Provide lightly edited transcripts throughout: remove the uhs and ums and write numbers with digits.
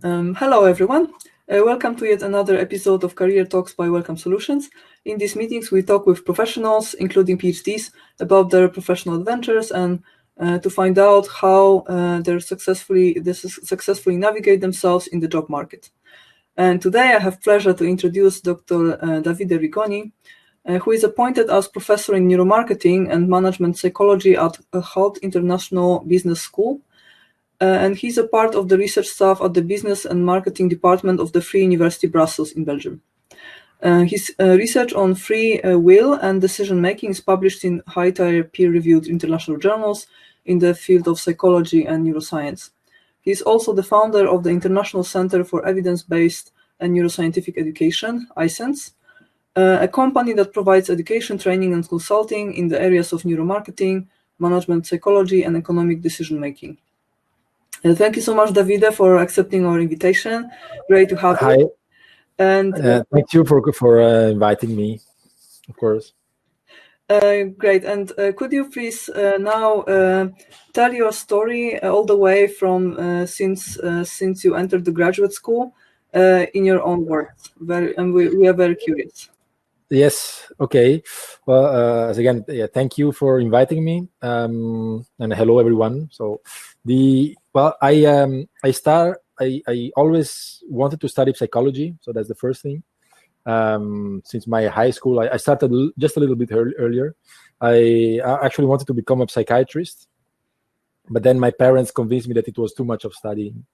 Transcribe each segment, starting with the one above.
Hello, everyone. Welcome to yet another episode of Career Talks by Welcome Solutions. In these meetings, we talk with professionals, including PhDs, about their professional adventures and to find out how they successfully navigate themselves in the job market. And today, I have pleasure to introduce Dr. Davide Rigoni, who is appointed as professor in neuromarketing and management psychology at Hout International Business School. And he's a part of the research staff at the Business and Marketing Department of the Free University Brussels in Belgium. His research on free will and decision-making is published in high-tier peer-reviewed international journals in the field of psychology and neuroscience. He is also the founder of the International Center for Evidence-Based and Neuroscientific Education, iCENS, a company that provides education, training, and consulting in the areas of neuromarketing, management psychology, and economic decision-making. Thank you so much, Davide, for accepting our invitation. Great to have you. And thank you for inviting me, of course. Great. And could you please now tell your story all the way from since you entered the graduate school in your own words? We are very curious. Yes. Okay. Well, again, thank you for inviting me, and hello everyone. So, I always wanted to study psychology, so that's the first thing. Since my high school, I started just a little bit earlier. I actually wanted to become a psychiatrist, but then my parents convinced me that it was too much of studying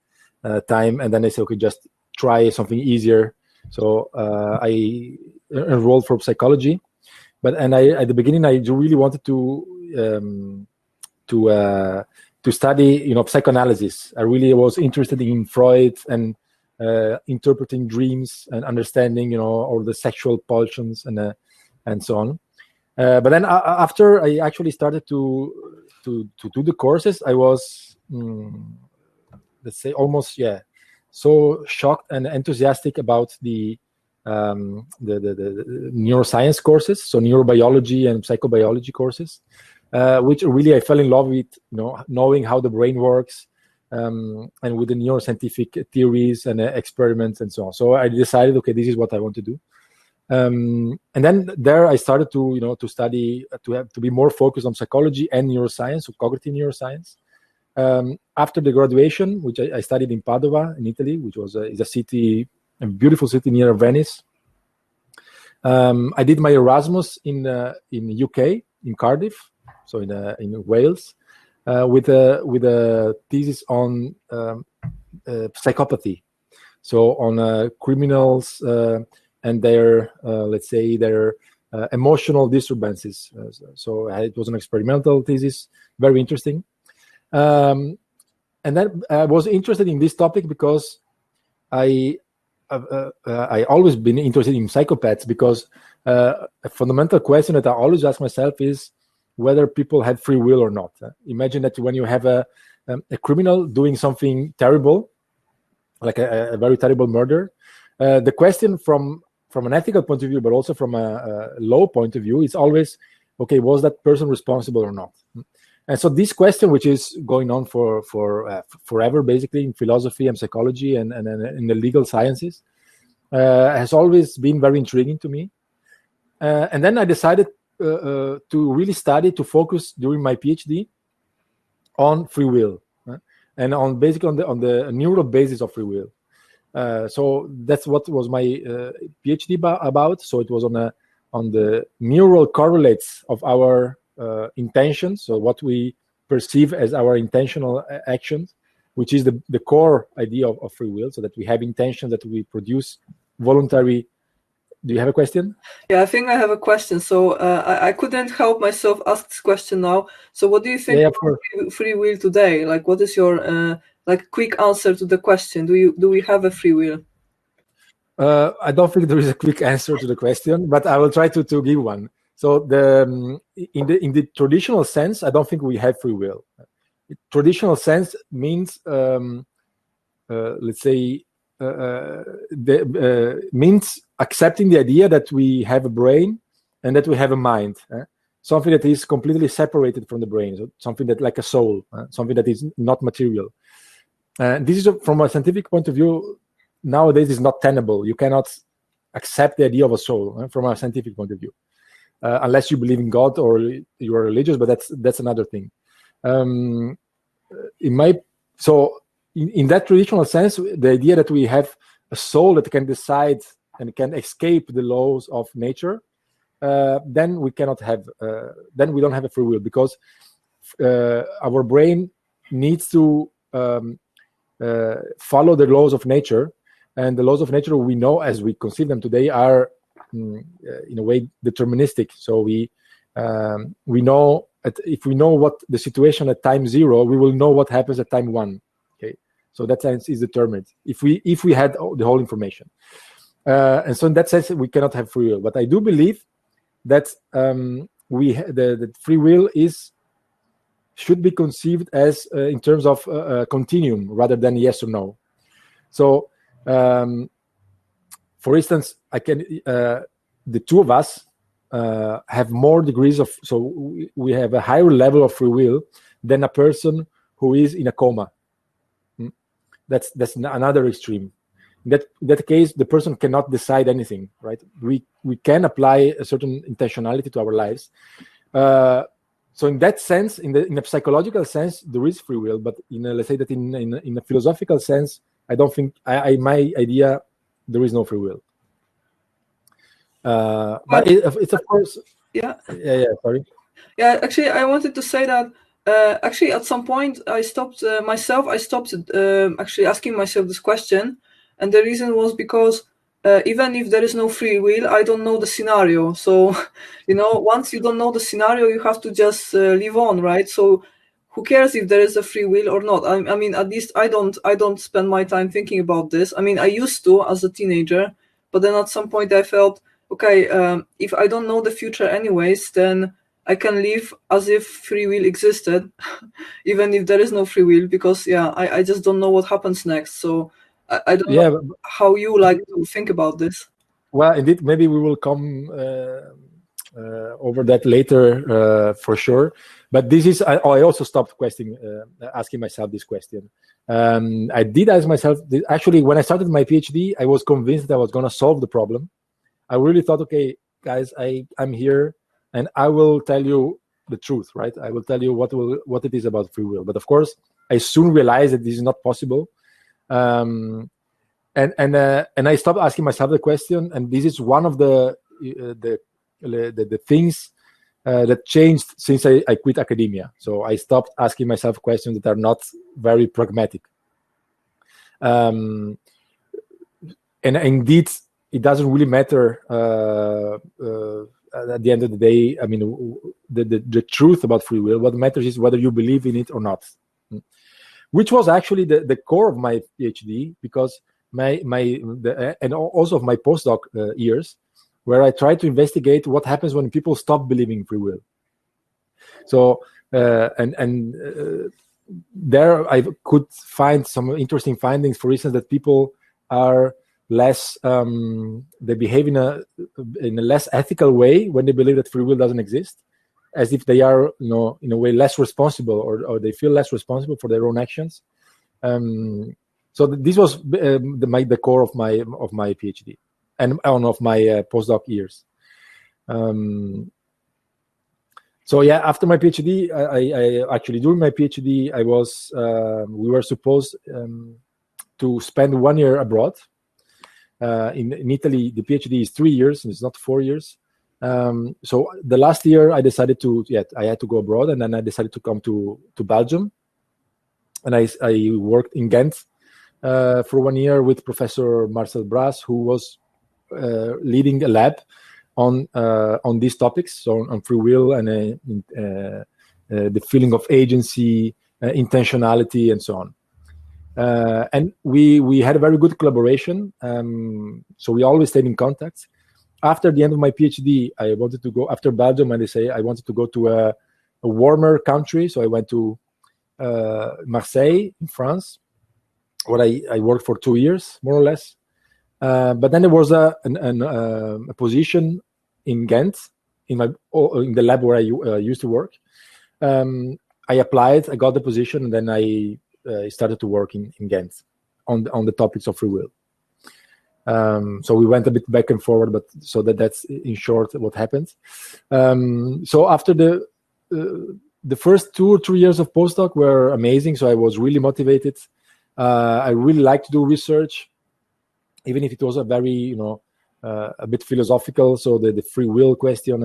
time, and then they said, okay, just try something easier. So I enrolled for psychology, at the beginning I really wanted to study, psychoanalysis. I really was interested in Freud and interpreting dreams and understanding, all the sexual pulsions and so on. But then after I actually started to do the courses, I was, let's say, almost so shocked and enthusiastic about the neuroscience courses, so neurobiology and psychobiology courses, which really I fell in love with, knowing how the brain works, and with the neuroscientific theories and experiments and so on. So I decided, okay, this is what I want to do. And then there I started to study, to be more focused on psychology and neuroscience, so cognitive neuroscience. After the graduation, which I studied in Padova in Italy, which is a city, a beautiful city near Venice. I did my Erasmus in UK, in Cardiff, so in Wales, with a thesis on psychopathy, so on criminals and their let's say their emotional disturbances. So it was an experimental thesis, very interesting. And then I was interested in this topic because I always been interested in psychopaths, because a fundamental question that I always ask myself is whether people have free will or not. Imagine that when you have a criminal doing something terrible, like a very terrible murder, the question from an ethical point of view, but also from a law point of view, is always, okay, was that person responsible or not? And so this question, which is going on for forever, basically, in philosophy and psychology and in the legal sciences, has always been very intriguing to me. And then I decided to really to focus during my PhD on free will, and on basically on the neural basis of free will. So that's what was my PhD about. So it was on the neural correlates of our intentions, so what we perceive as our intentional actions, which is the core idea of free will, so that we have intentions that we produce voluntary. Do you have a question? Yeah, I think I have a question. So I couldn't help myself ask this question now. So what do you think of free will today? Like, what is your quick answer to the question? Do we have a free will? I don't think there is a quick answer to the question, but I will try to give one. So in the traditional sense, I don't think we have free will. Traditional sense means, let's say, means accepting the idea that we have a brain and that we have a mind, something that is completely separated from the brain, so something that like a soul, something that is not material. This is from a scientific point of view. Nowadays, is not tenable. You cannot accept the idea of a soul from a scientific point of view, unless you believe in God or you are religious. But that's another thing. In that traditional sense, the idea that we have a soul that can decide and can escape the laws of nature, then we cannot have. Then we don't have a free will, because our brain needs to follow the laws of nature, and the laws of nature, we know as we conceive them today, are in a way deterministic. So we know if we know what the situation at time 0, we will know what happens at time 1. Okay, so that sense is determined if we had the whole information, and so in that sense we cannot have free will. But I do believe that the free will should be conceived as in terms of a continuum rather than yes or no. So, for instance, the two of us have more degrees of, so we have a higher level of free will than a person who is in a coma. That's another extreme. In that case, the person cannot decide anything, right? We can apply a certain intentionality to our lives. So in that sense, in a psychological sense, there is free will, but let's say that in a philosophical sense, I don't think my idea there is no free will. But it's of course. Yeah. Sorry. Yeah. Actually, I wanted to say that. Actually, at some point, I stopped actually asking myself this question, and the reason was because even if there is no free will, I don't know the scenario. So, once you don't know the scenario, you have to just live on, right? So, who cares if there is a free will or not? I mean, at least I don't spend my time thinking about this. I mean, I used to as a teenager, but then at some point I felt, okay, if I don't know the future anyways, then I can live as if free will existed, even if there is no free will, because I just don't know what happens next. So I don't know how you like to think about this. Well, indeed, maybe we will come over that later for sure. But this is, I also stopped asking myself this question. I did ask myself, actually, when I started my PhD, I was convinced that I was going to solve the problem. I really thought, okay, guys, I'm here and I will tell you the truth, right? I will tell you what it is about free will. But of course, I soon realized that this is not possible. And I stopped asking myself the question, and this is one of the things that changed since I quit academia. So I stopped asking myself questions that are not very pragmatic. And indeed, it doesn't really matter at the end of the day. I mean, the truth about free will. What matters is whether you believe in it or not, which was actually the core of my PhD, because and also of my postdoc years, where I tried to investigate what happens when people stop believing in free will. So there I could find some interesting findings. For instance, that people are less they behave in a less ethical way when they believe that free will doesn't exist, as if they are, in a way, less responsible, or they feel less responsible for their own actions. So this was the core of my PhD and of my postdoc years. So yeah, after my PhD, I actually, during my PhD, we were supposed to spend 1 year abroad. In Italy, the PhD is 3 years, and it's not 4 years. So the last year, I decided I had to go abroad, and then I decided to come to Belgium, and I worked in Ghent for 1 year with Professor Marcel Bras, who was leading a lab on these topics, so on free will and the feeling of agency, intentionality, and so on. And we had a very good collaboration, so we always stayed in contact. After the end of my PhD, I wanted to go, after Belgium, and I wanted to go to a warmer country, so I went to Marseille in France, where I worked for 2 years, more or less. But then there was a position in Ghent, in the lab where I used to work. I applied, I got the position, and then I he started to work in Ghent on the topics of free will. So we went a bit back and forward, but so that's in short what happened. So after the first 2 or 3 years of postdoc were amazing. So I was really motivated. I really liked to do research, even if it was a very, a bit philosophical. So the free will question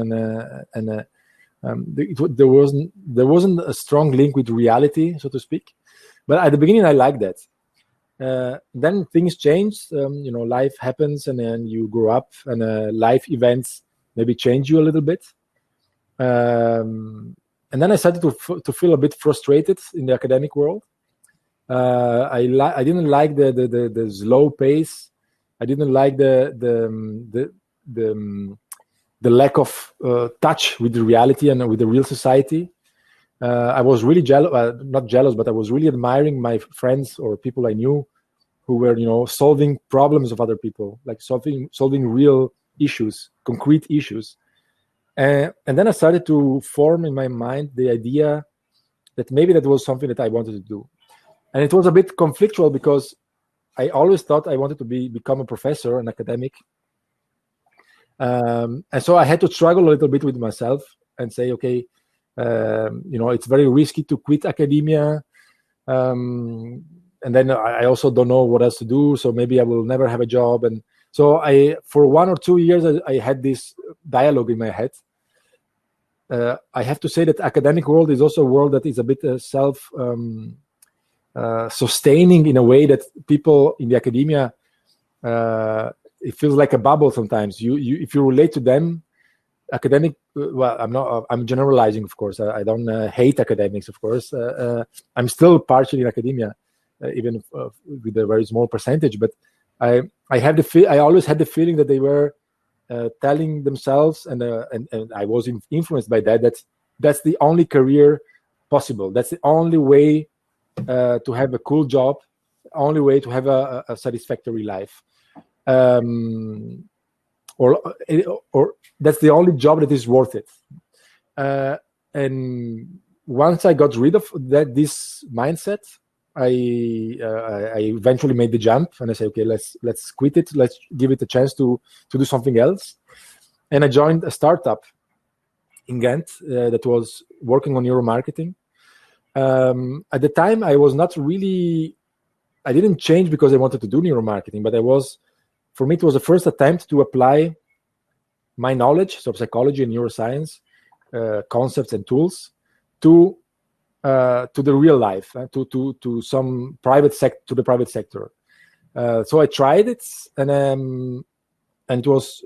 there wasn't a strong link with reality, so to speak. But at the beginning, I liked that. Then things changed. Life happens, and then you grow up, and life events maybe change you a little bit. And then I started to feel a bit frustrated in the academic world. I didn't like the slow pace. I didn't like the lack of touch with the reality and with the real society. I was really not jealous, but I was really admiring my friends or people I knew who were, solving problems of other people, like solving real issues, concrete issues. And then I started to form in my mind the idea that maybe that was something that I wanted to do. And it was a bit conflictual because I always thought I wanted to become a professor, an academic. And so I had to struggle a little bit with myself and say, okay, it's very risky to quit academia. And then I also don't know what else to do. So maybe I will never have a job. And so for 1 or 2 years, I had this dialogue in my head. I have to say that academic world is also a world that is a bit sustaining in a way that people in the academia, it feels like a bubble sometimes. If you relate to them, academic, I'm generalizing, of course. I don't hate academics, of course. I'm still partially in academia, even with a very small percentage. But I always had the feeling that they were telling themselves, and I was influenced by that's the only career possible. That's the only way to have a cool job, only way to have a satisfactory life. Or that's the only job that is worth it. And once I got rid of this mindset, I eventually made the jump, and I said, okay, let's quit it. Let's give it a chance to do something else. And I joined a startup in Ghent that was working on neuromarketing. At the time, I didn't change because I wanted to do neuromarketing, but for me, it was the first attempt to apply my knowledge, so psychology and neuroscience, concepts and tools, to the real life, to some private sector. So I tried it, and it was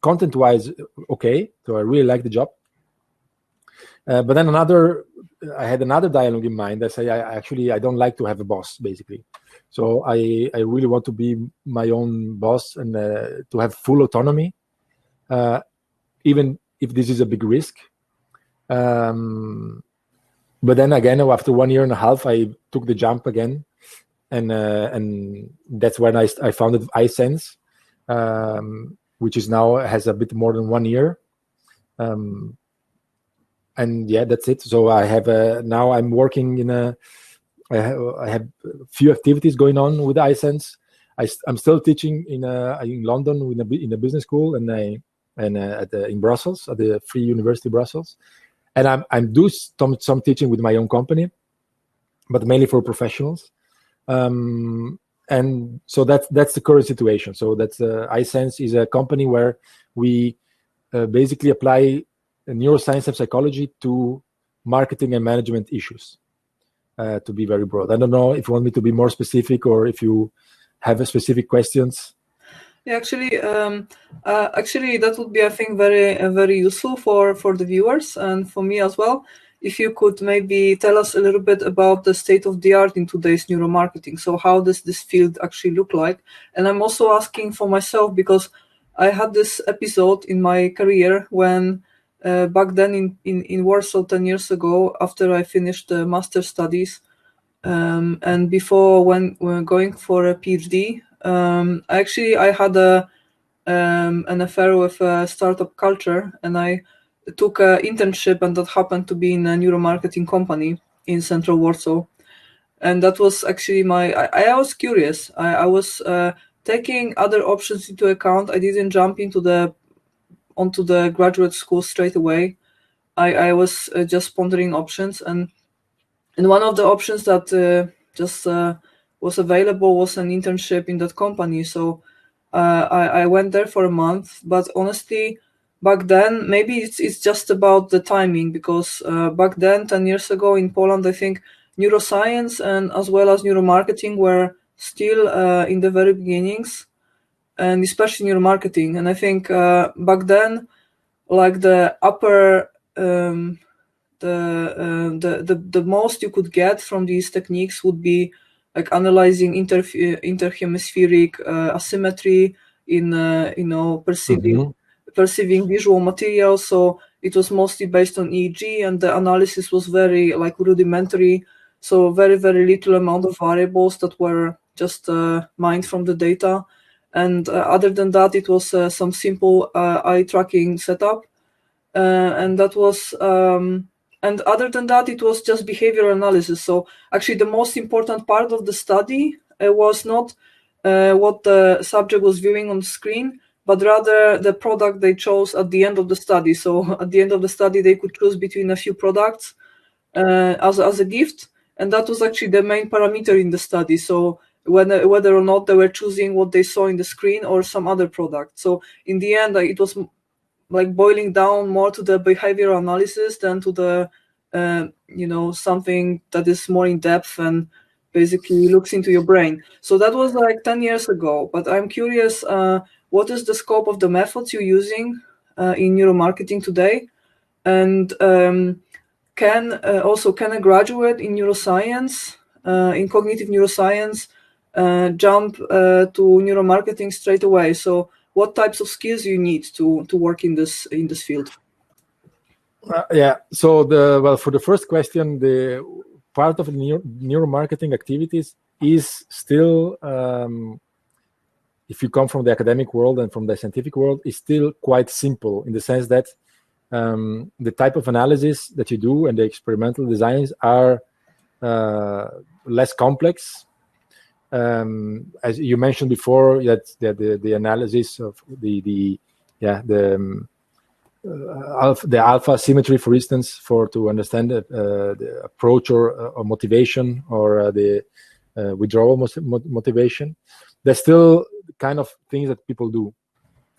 content-wise okay. So I really liked the job. But then I had another dialogue in mind. I say, I don't like to have a boss, basically. So I really want to be my own boss and to have full autonomy, even if this is a big risk. But then again, after 1 year and a half, I took the jump again, and that's when I founded iSense, which is now has a bit more than 1 year. And yeah, that's it. So I have now I'm working I have a few activities going on with iSense. I'm still teaching in London in a business school, and in Brussels at the Free University Brussels, and I'm do some teaching with my own company, but mainly for professionals. And so that's the current situation. So that's iSense is a company where we basically apply neuroscience and psychology to marketing and management issues, to be very broad. I don't know if you want me to be more specific or if you have specific questions. Yeah, actually, that would be, I think, very very useful for the viewers and for me as well. If you could maybe tell us a little bit about the state of the art in today's neuromarketing. So how does this field actually look like? And I'm also asking for myself because I had this episode in my career when back then in Warsaw 10 years ago, after I finished the master's studies, and before when going for a PhD, I had an affair with startup culture, and I took an internship, and that happened to be in a neuromarketing company in central Warsaw. And that was actually I was curious. I was taking other options into account. I didn't jump onto the graduate school straight away. I was just pondering options, and one of the options that just was available was an internship in that company. So I went there for a month, but honestly, back then maybe it's just about the timing, because back then 10 years ago in Poland, I think neuroscience and as well as neuromarketing were still in the very beginnings, and especially neuromarketing. And I think back then, like the upper the most you could get from these techniques would be like analyzing interhemispheric asymmetry in perceiving visual materials. So it was mostly based on EEG, and the analysis was very like rudimentary. So very, very little amount of variables that were just mined from the data. And other than that, it was some simple eye tracking setup, and that was and other than that, it was just behavioral analysis. So actually the most important part of the study was not what the subject was viewing on the screen, but rather the product they chose at the end of the study. So at the end of the study, they could choose between a few products as a gift, and that was actually the main parameter in the study. So whether or not they were choosing what they saw in the screen or some other product. So in the end, it was like boiling down more to the behavioral analysis than to the something that is more in depth and basically looks into your brain. So that was like 10 years ago, but I'm curious, what is the scope of the methods you're using in neuromarketing today? And can a graduate in neuroscience, in cognitive neuroscience, jump to neuromarketing straight away? So what types of skills you need to work in this field? Yeah. So for the first question, the part of the neuromarketing activities is still, if you come from the academic world and from the scientific world, is still quite simple in the sense that the type of analysis that you do and the experimental designs are less complex. As you mentioned before, that the analysis of the alpha symmetry, for instance, to understand the approach or motivation or the withdrawal motivation, there's still kind of things that people do,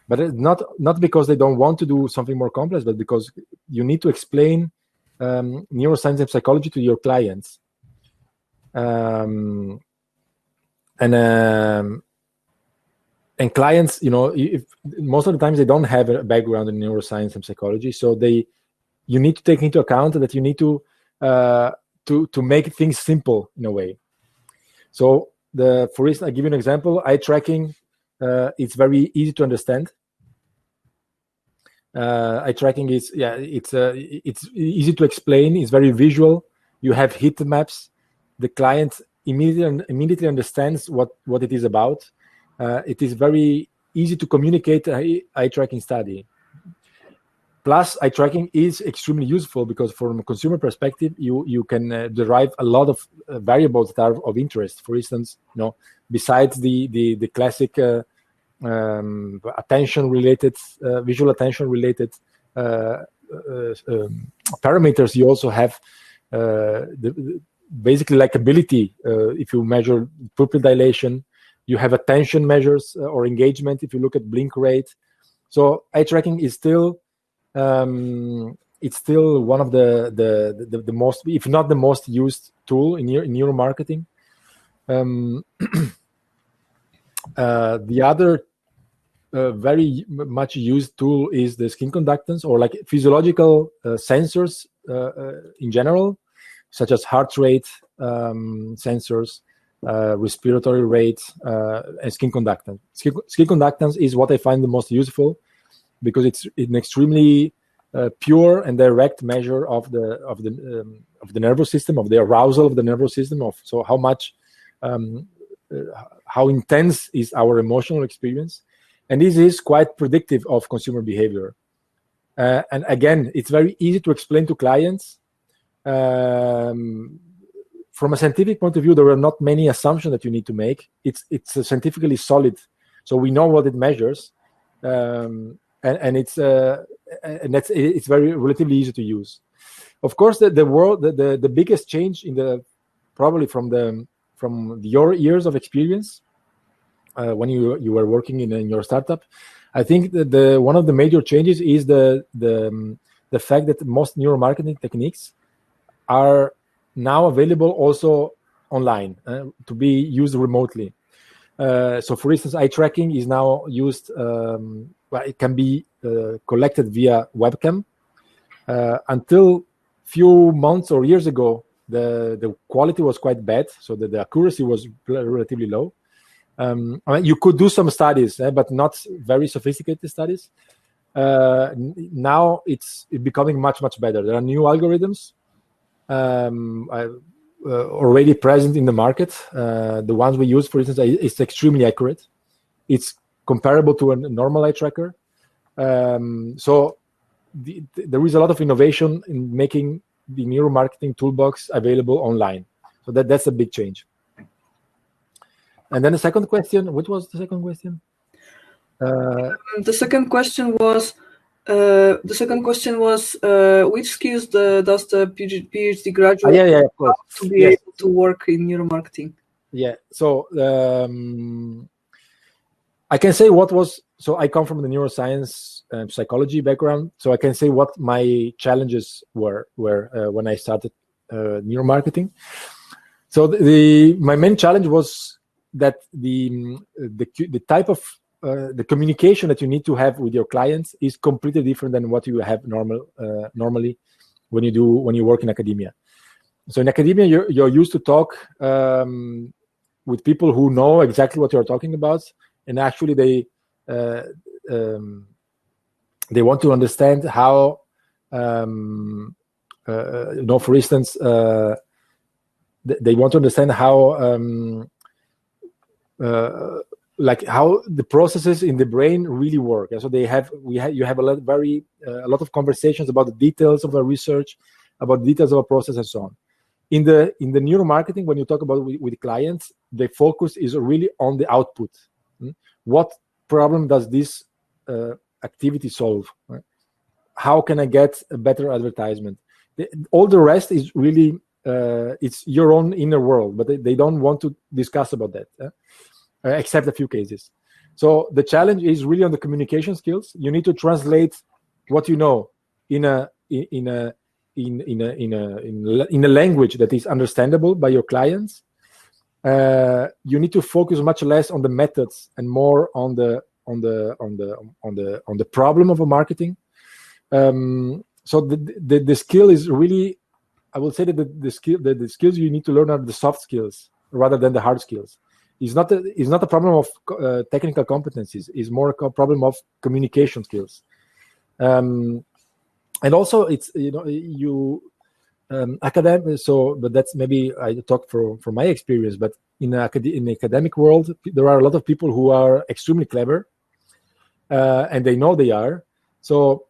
but it's not because they don't want to do something more complex, but because you need to explain neuroscience and psychology to your clients. And clients, if most of the times they don't have a background in neuroscience and psychology, so you need to take into account that you need to make things simple in a way. So for instance, I give you an example. Eye tracking, it's very easy to understand. Eye tracking is it's easy to explain. It's very visual. You have heat maps. The client immediately understands what it is about. It is very easy to communicate eye tracking study. Plus, eye tracking is extremely useful because from a consumer perspective, you can derive a lot of variables that are of interest. For instance, besides the classic attention-related, visual attention-related parameters, you also have basically likability. If you measure pupil dilation, you have attention measures or engagement if you look at blink rate. So eye tracking is still it's still one of the most, if not the most used tool in neuromarketing. The other very much used tool is the skin conductance, or like physiological sensors in general, such as heart rate sensors, respiratory rate, and skin conductance. Skin conductance is what I find the most useful because it's an extremely pure and direct measure of the nervous system, of the arousal of the nervous system, so how much how intense is our emotional experience, and this is quite predictive of consumer behavior. And again, it's very easy to explain to clients. For from a scientific point of view, there are not many assumptions that you need to make. It's scientifically solid, so we know what it measures, and it's very relatively easy to use. Of course, the biggest change in probably from your years of experience when you were working in your startup, I think that one of the major changes is the fact that most neuromarketing techniques are now available also online to be used remotely. So, for instance, eye tracking is now used. It can be collected via webcam. Until few months or years ago, the quality was quite bad, so the accuracy was relatively low. I mean, you could do some studies, but not very sophisticated studies. Now it's becoming much better. There are new algorithms already present in the market. The ones we use, for instance, is extremely accurate. It's comparable to a normal eye tracker. So there is a lot of innovation in making the neuromarketing toolbox available online. So that's a big change. And then the second question, what was the second question? The second question was which skills does the PhD graduate of course, have to be able to work in neuromarketing? Yeah, so I can say so I come from the neuroscience and psychology background, so I can say what my challenges were when I started neuromarketing. So my main challenge was that the type of the communication that you need to have with your clients is completely different than what you have normally when you work in academia. So in academia, you're used to talk with people who know exactly what you're talking about, and actually they want to understand how, for instance, they want to understand how, like how the processes in the brain really work. And so you have a lot of conversations about the details of the research, about the details of a process, and so on. In the neuromarketing, when you talk about with clients, the focus is really on the output. What problem does this activity solve? How can I get a better advertisement? All the rest is really it's your own inner world, but they don't want to discuss about that, except a few cases. So the challenge is really on the communication skills. You need to translate what you know in a language that is understandable by your clients. You need to focus much less on the methods and more on the problem of a marketing. So the skill is really, I would say that the skills you need to learn are the soft skills rather than the hard skills. It's not a problem of technical competencies. It's more a problem of communication skills. And also, it's academic. So, but that's maybe I talk from my experience. But in the academic world, there are a lot of people who are extremely clever, and they know they are. So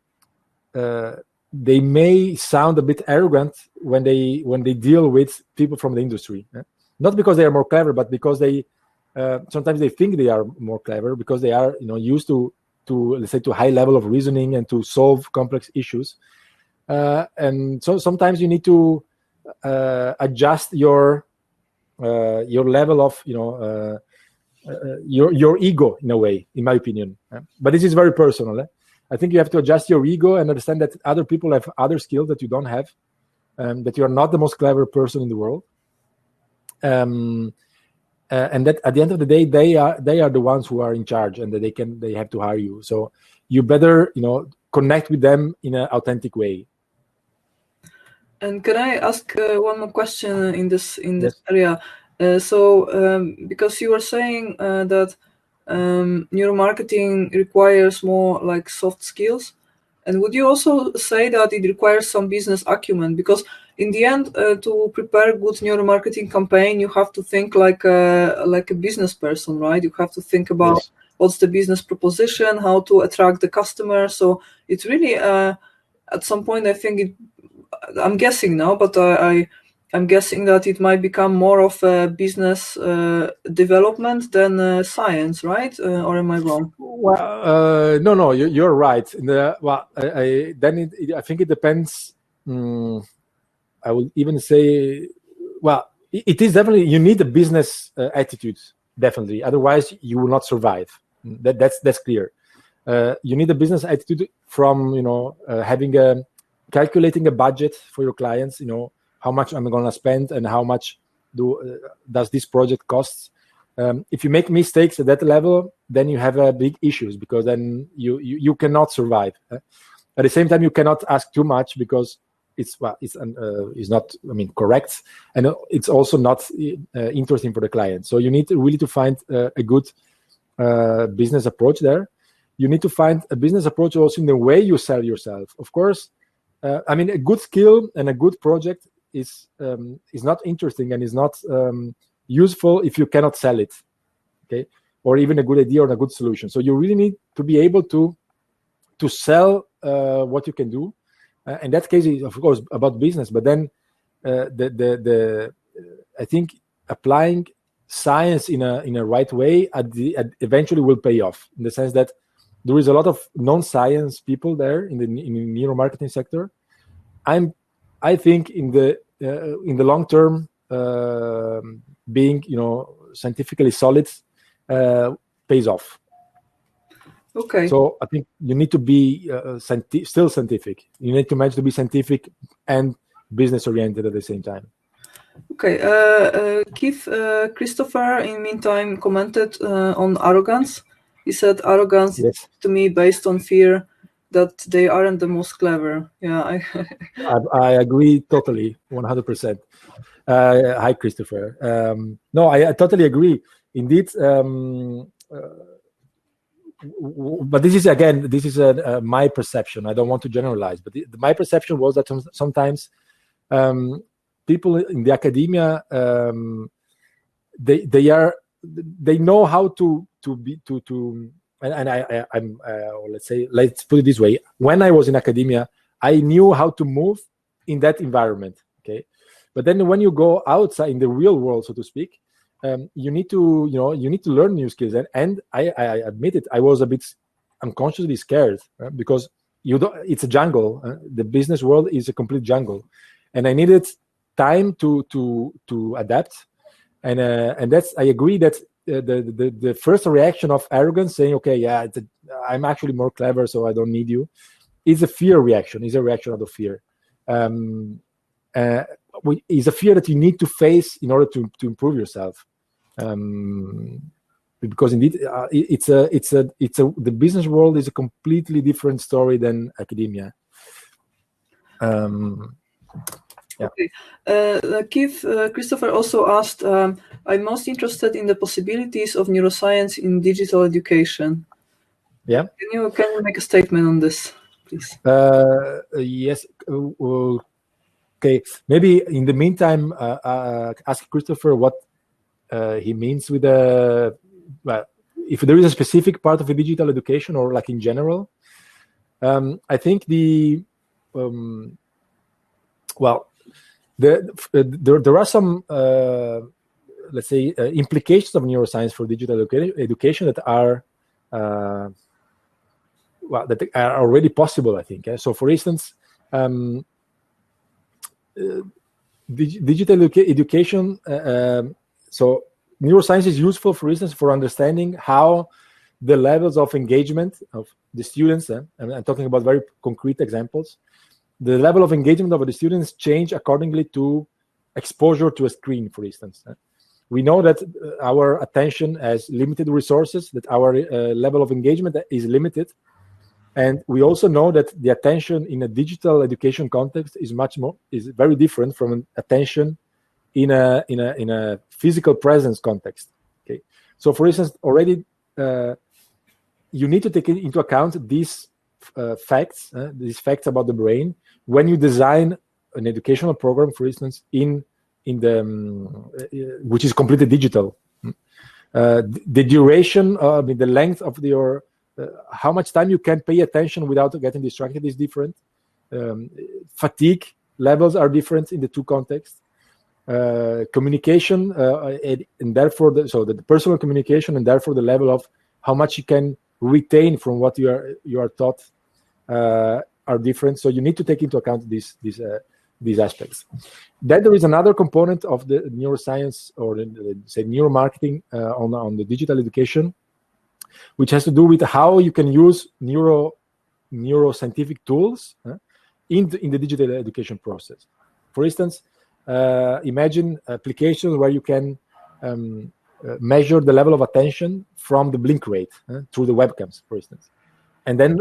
they may sound a bit arrogant when they deal with people from the industry. Not because they are more clever, but because they sometimes they think they are more clever because they are used to let's say to high level of reasoning and to solve complex issues. And so sometimes you need to adjust your level of your ego in a way, in my opinion. But this is very personal. I think you have to adjust your ego and understand that other people have other skills that you don't have, that you are not the most clever person in the world, and that at the end of the day they are the ones who are in charge, and that they have to hire you. So you better connect with them in an authentic way. And can I ask one more question in this area? Because you were saying that neuromarketing requires more like soft skills, and would you also say that it requires some business acumen? Because in the end, to prepare a good neuromarketing campaign, you have to think like a business person, right? You have to think about what's the business proposition, how to attract the customer. So it's really at some point, I think I'm guessing now, but I'm guessing that it might become more of a business development than science, right? Or am I wrong? Well, no, you're right. I think it depends. I would even say, well, it is definitely, you need a business attitude, definitely. Otherwise, you will not survive. That's clear. You need a business attitude from having calculating a budget for your clients. How much I'm going to spend and how much does this project cost. If you make mistakes at that level, then you have big issues, because then you cannot survive. At the same time, you cannot ask too much, because it's not, correct, and it's also not interesting for the client. So you need really to find a good business approach there. You need to find a business approach also in the way you sell yourself. Of course, a good skill and a good project is not interesting and is not useful if you cannot sell it, okay? Or even a good idea or a good solution. So you really need to be able to sell what you can do. In that case, it's of course about business, but then I think applying science in a right way eventually will pay off, in the sense that there is a lot of non-science people there in the neuromarketing sector. I think in the long term, being scientifically solid pays off. Okay. So I think you need to be still scientific. You need to manage to be scientific and business oriented at the same time. Okay. Keith Christopher, in the meantime, commented on Arrogance. He said, "Arrogance Yes. to me based on fear that they aren't the most clever." Yeah, I agree totally, 100%. Hi, Christopher. No, I totally agree. Indeed. But this is my perception. I don't want to generalize, but my perception was that sometimes people in the academia, they know how to let's put it this way. When I was in academia, I knew how to move in that environment. Okay, but then when you go outside in the real world, so to speak, you need to learn new skills, and I admit it, I was a bit unconsciously scared, because it's a jungle. The business world is a complete jungle, and I needed time to adapt, and that's, I agree that the first reaction of arrogance, saying, okay, yeah, I'm actually more clever, so I don't need you, is a fear reaction. Is a reaction out of fear. Is a fear that you need to face in order to improve yourself. Because indeed, the business world is a completely different story than academia. Yeah. Okay. Keith Christopher also asked, "I'm most interested in the possibilities of neuroscience in digital education." Yeah. Can you make a statement on this, please? Yes. Okay. Maybe in the meantime, ask Christopher what he means with if there is a specific part of the digital education, or like in general. I think there are some let's say implications of neuroscience for digital education that are that are already possible, I think. So for instance, digital education, so neuroscience is useful, for instance, for understanding how the levels of engagement of the students, and I'm talking about very concrete examples, the level of engagement of the students change accordingly to exposure to a screen, for instance. We know that our attention has limited resources, that our level of engagement is limited. And we also know that the attention in a digital education context is very different from an attention in a physical presence context. Okay, so for instance, already you need to take into account these facts about the brain when you design an educational program, for instance, in the which is completely digital. The duration, the length of your how much time you can pay attention without getting distracted is different. Fatigue levels are different in the two contexts. communication, and therefore the personal communication, and therefore the level of how much you can retain from what you are taught are different. So you need to take into account these aspects. Then there is another component of the neuroscience, or say neuromarketing, on the digital education, which has to do with how you can use neuroscientific tools in the digital education process. For instance, imagine applications where you can measure the level of attention from the blink rate through the webcams, for instance, and then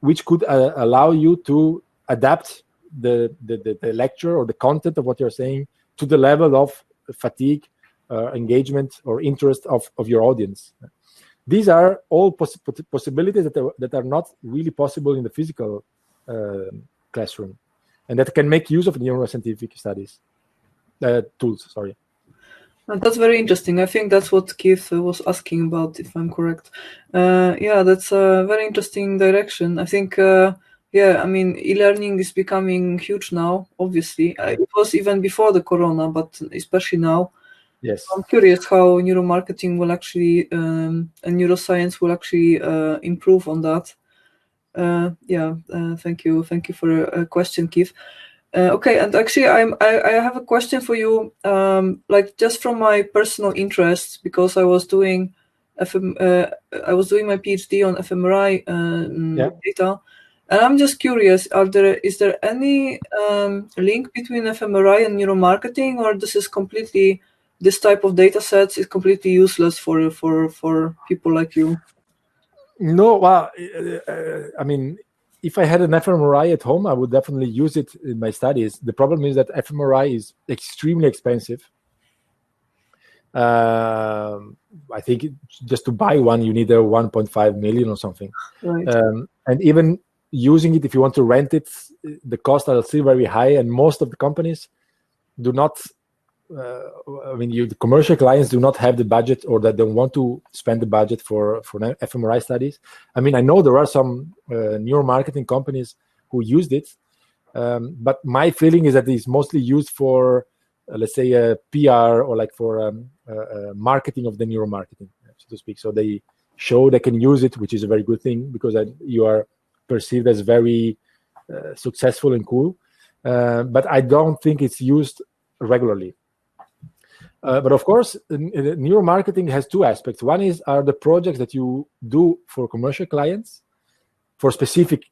which could allow you to adapt the lecture or the content of what you're saying to the level of fatigue, engagement, or interest of your audience. These are all possibilities that are not really possible in the physical classroom, and that can make use of neuroscientific studies tools. Sorry. And that's very interesting. I think that's what Keith was asking about, if I'm correct. Yeah, that's a very interesting direction. I think, e-learning is becoming huge now, obviously. It was even before the corona, but especially now. Yes. I'm curious how neuromarketing will actually, and neuroscience will actually improve on that. Thank you for a question, Keith. Okay, and actually, I have a question for you. Like, just from my personal interest, because I was doing my PhD on FMRI data, and I'm just curious: is there any link between FMRI and neuromarketing, or this type of data sets is completely useless for people like you? No, well, I mean, if I had an FMRI at home, I would definitely use it in my studies. The problem is that FMRI is extremely expensive. I think just to buy one, you need 1.5 million or something. Right. And even using it, if you want to rent it, the costs are still very high. And most of the companies do not, the commercial clients do not have the budget, or that don't want to spend the budget for fMRI studies. I mean, I know there are some neuromarketing companies who used it, but my feeling is that it's mostly used for, let's say, a PR, or like for marketing of the neuromarketing, so to speak. So they show they can use it, which is a very good thing, because you are perceived as very successful and cool. But I don't think it's used regularly. But of course, neuromarketing has two aspects. One are the projects that you do for commercial clients for specific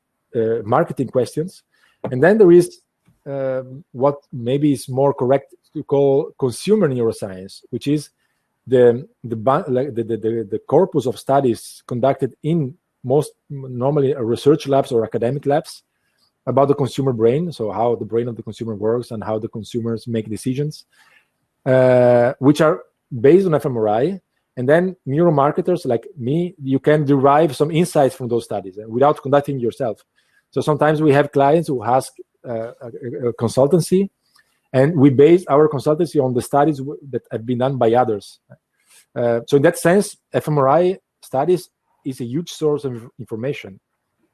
marketing questions. And then there is what maybe is more correct to call consumer neuroscience, which is the corpus of studies conducted in most normally research labs or academic labs about the consumer brain, so how the brain of the consumer works and how the consumers make decisions, which are based on fMRI. And then neuromarketers like me, you can derive some insights from those studies without conducting yourself. So sometimes we have clients who ask a consultancy, and we base our consultancy on the studies that have been done by others. So in that sense, fMRI studies is a huge source of information,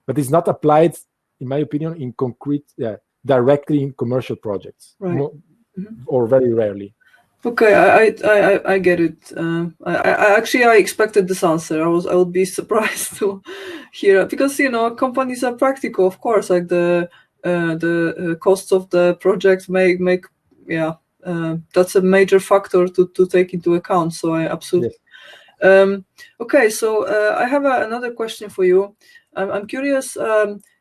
but it's not applied, in my opinion, in concrete, directly in commercial projects, right. Or very rarely. Okay, I get it. I expected this answer. I would be surprised to hear it, because companies are practical, of course. Like the costs of the project make that's a major factor to take into account. So I absolutely. Yes. Okay, so I have another question for you. I'm curious,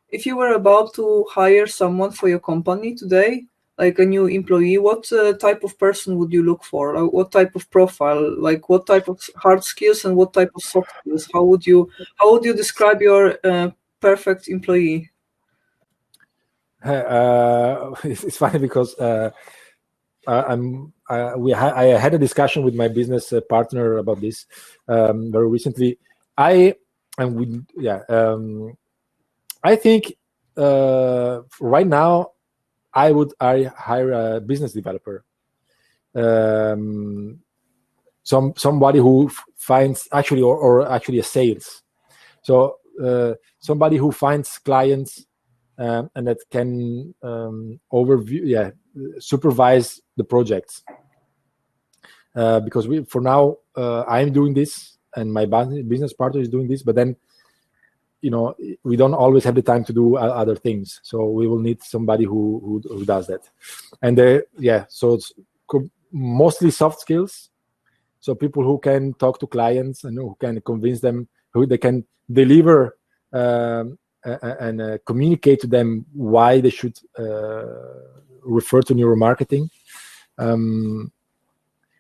if you were about to hire someone for your company today, like a new employee, what type of person would you look for? Like, what type of profile? Like, what type of hard skills and what type of soft skills? How would you describe your perfect employee? It's funny because I had a discussion with my business partner about this very recently. I think right now I would hire a business developer, somebody who finds or actually a sales. So somebody who finds clients and that can supervise the projects. Because for now, I'm doing this, and my business partner is doing this, but then, we don't always have the time to do other things. So we will need somebody who does that. And so it's mostly soft skills. So people who can talk to clients and who can convince them, who they can deliver and communicate to them why they should refer to neuromarketing.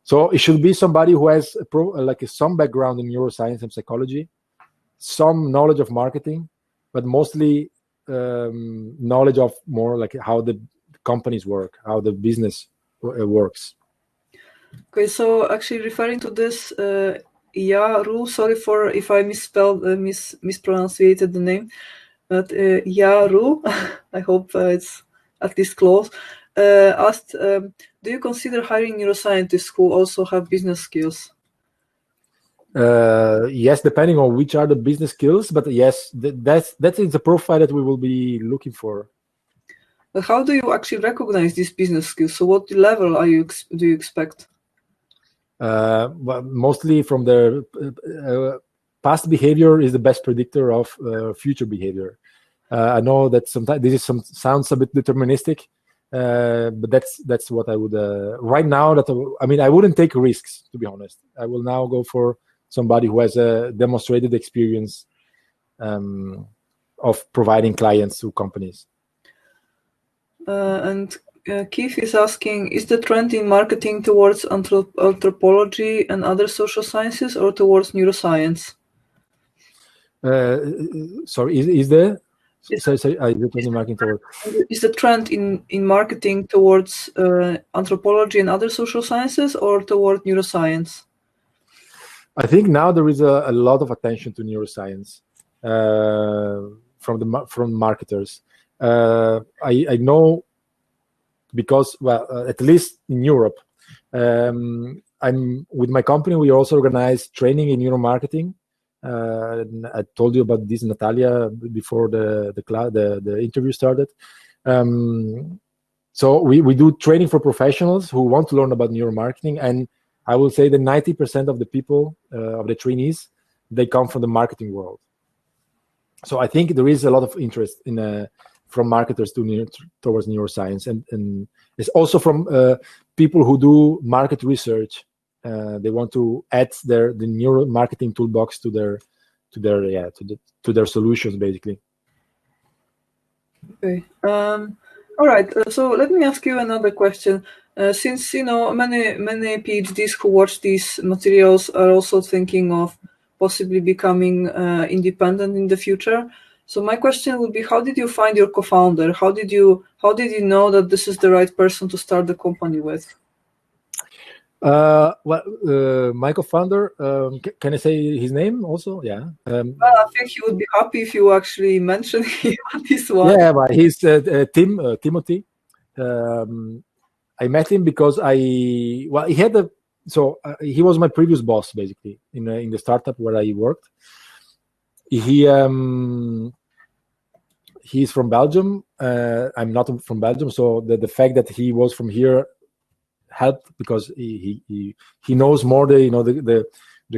So it should be somebody who has some background in neuroscience and psychology, some knowledge of marketing, but mostly knowledge of more like how the companies work, how the business works. Okay, so actually referring to this Yaru, sorry for if I mispronunciated the name, but Yaru, I hope it's at least close, asked, do you consider hiring neuroscientists who also have business skills? Yes, depending on which are the business skills, but yes, that is the profile that we will be looking for. But how do you actually recognize these business skills? So what level do you expect? Well, mostly from their past behavior is the best predictor of future behavior. I know that sometimes sounds a bit deterministic, but that's what I would right now. I wouldn't take risks, to be honest. I will now go for somebody who has a demonstrated experience of providing clients to companies. And Keith is asking, is the trend in marketing towards anthropology and other social sciences or towards neuroscience? Sorry, is the marketing towards? Is the trend in marketing towards anthropology and other social sciences or toward neuroscience? I think now there is a lot of attention to neuroscience from marketers. I know because, at least in Europe, I'm with my company. We also organize training in neuromarketing. I told you about this, Natalia, before the interview started. So we do training for professionals who want to learn about neuromarketing, and I will say that 90% of the people, of the trainees, they come from the marketing world. So I think there is a lot of interest from marketers towards neuroscience, and it's also from people who do market research. They want to add the neuromarketing toolbox to their solutions, basically. Okay. All right. So let me ask you another question. Since many PhDs who watch these materials are also thinking of possibly becoming independent in the future. So my question would be, how did you find your co-founder? How did you know that this is the right person to start the company with? My co-founder, can I say his name also? Yeah. I think he would be happy if you actually mention him on this one. Yeah, but he's Timothy. I met him because he was my previous boss, basically, in the startup where I worked. He's from Belgium. I'm not from Belgium, so the fact that he was from here helped because he knows more the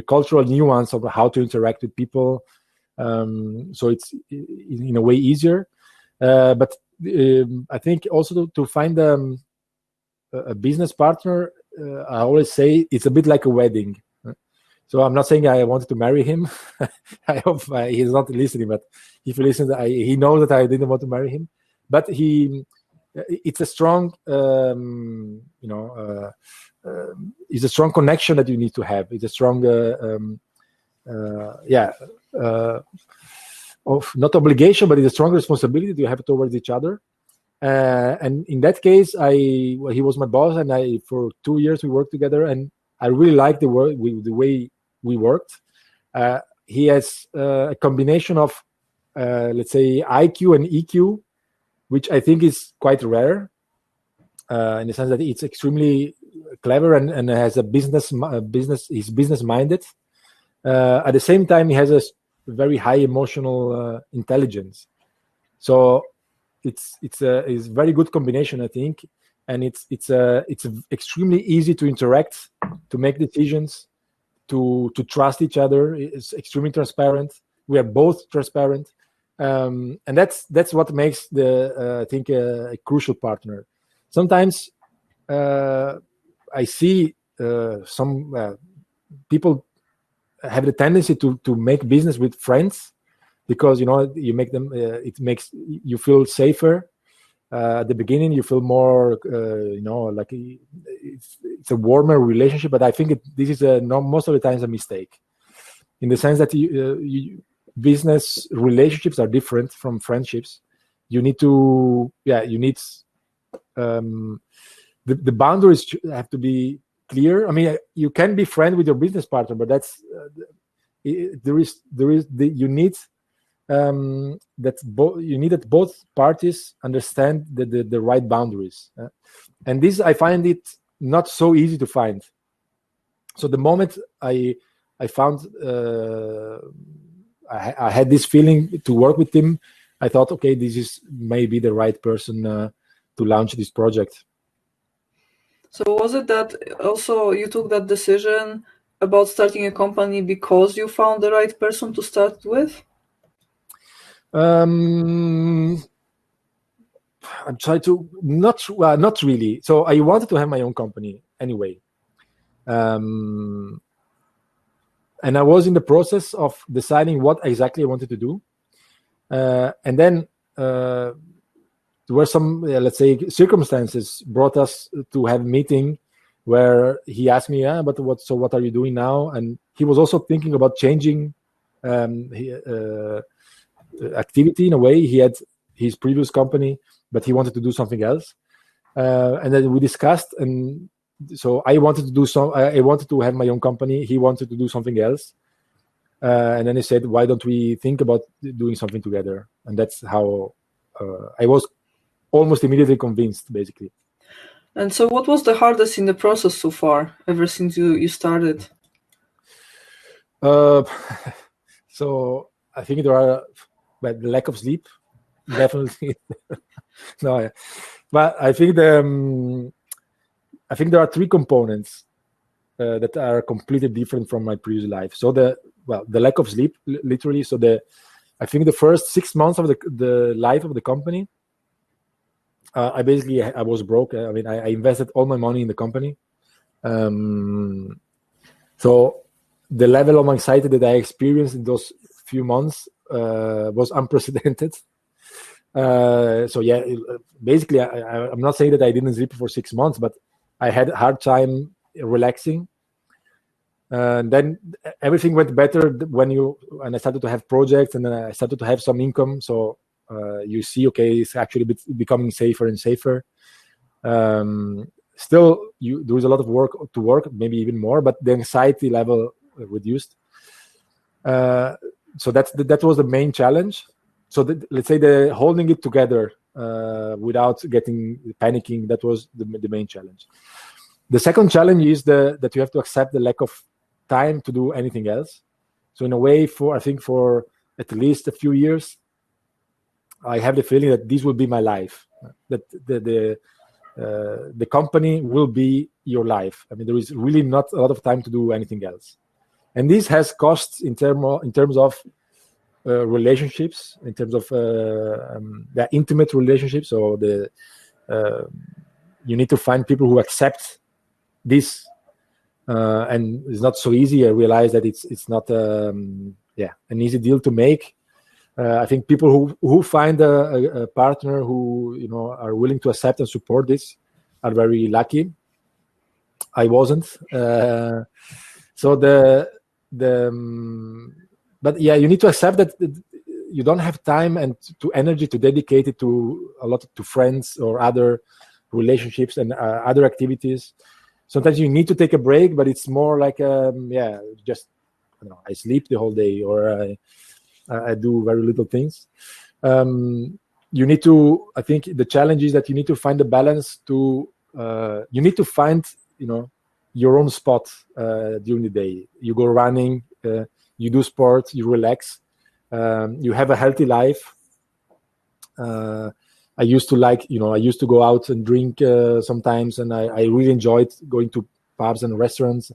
cultural nuance of how to interact with people. So it's in a way easier. But I think also to find a business partner, I always say it's a bit like a wedding. So I'm not saying I wanted to marry him. I hope he's not listening, but if he listens, he knows that I didn't want to marry him. But it's a strong, it's a strong connection that you need to have. It's a strong, of not obligation, but it's a strong responsibility you have towards each other. And in that case, he was my boss, and for 2 years we worked together, and I really liked the way we worked. He has a combination of, let's say, IQ and EQ, which I think is quite rare, in the sense that it's extremely clever and has a business. He's business minded. At the same time, he has a very high emotional intelligence. So it's a very good combination, I think, and it's extremely easy to interact, to make decisions, to trust each other. It's extremely transparent. We are both transparent, and that's what makes I think a crucial partner. Sometimes I see some people have the tendency to make business with friends, because you make them. It makes you feel safer. At the beginning, you feel more, like it's a warmer relationship. But I think this is most of the times a mistake, in the sense that business relationships are different from friendships. You need to, the boundaries have to be clear. I mean, you can be friend with your business partner, but that's you need that both parties understand the right boundaries, and this, I find it not so easy to find. So the moment I found I had this feeling to work with him, I thought, okay, this is maybe the right person to launch this project. So was it that also you took that decision about starting a company because you found the right person to start with? I'm trying to not really. So I wanted to have my own company anyway, and I was in the process of deciding what exactly I wanted to do, and then there were some, let's say, circumstances brought us to have a meeting where he asked me, but what are you doing now? And he was also thinking about changing activity in a way. He had his previous company, but he wanted to do something else, and then we discussed. And so I wanted to have my own company. He wanted to do something else, and then he said, "Why don't we think about doing something together?" And that's how I was almost immediately convinced, basically. And so, what was the hardest in the process so far, ever since you started? So I think there are, but the lack of sleep, definitely. No, but I think there are three components that are completely different from my previous life. So the lack of sleep, literally. So I think the first 6 months of the life of the company, I was broke. I mean, I invested all my money in the company. So the level of anxiety that I experienced in those few months was unprecedented. So yeah, basically, I'm not saying that I didn't sleep for 6 months, but I had a hard time relaxing. And then everything went better when I started to have projects, and then I started to have some income. So you see, okay, it's actually becoming safer and safer. Still, there is a lot of work, maybe even more, but the anxiety level reduced. So that was the main challenge. So let's say the holding it together without panicking, that was the main challenge. The second challenge is that you have to accept the lack of time to do anything else. So in a way, I think for at least a few years, I have the feeling that this will be my life, that the company will be your life. I mean, there is really not a lot of time to do anything else. And this has costs in terms of relationships, in terms of the intimate relationships. So you need to find people who accept this, and it's not so easy. I realize that it's not an easy deal to make. I think people who find a partner who are willing to accept and support this are very lucky. I wasn't. So but yeah, you need to accept that you don't have time and to energy to dedicate it to a lot to friends or other relationships and other activities. Sometimes you need to take a break, but it's more like just I sleep the whole day, or I do very little things. You need to. I think the challenge is that you need to find a balance. You need to find your own spot during the day. You go running, you do sport, you relax, you have a healthy life. I used to go out and drink sometimes, and I really enjoyed going to pubs and restaurants.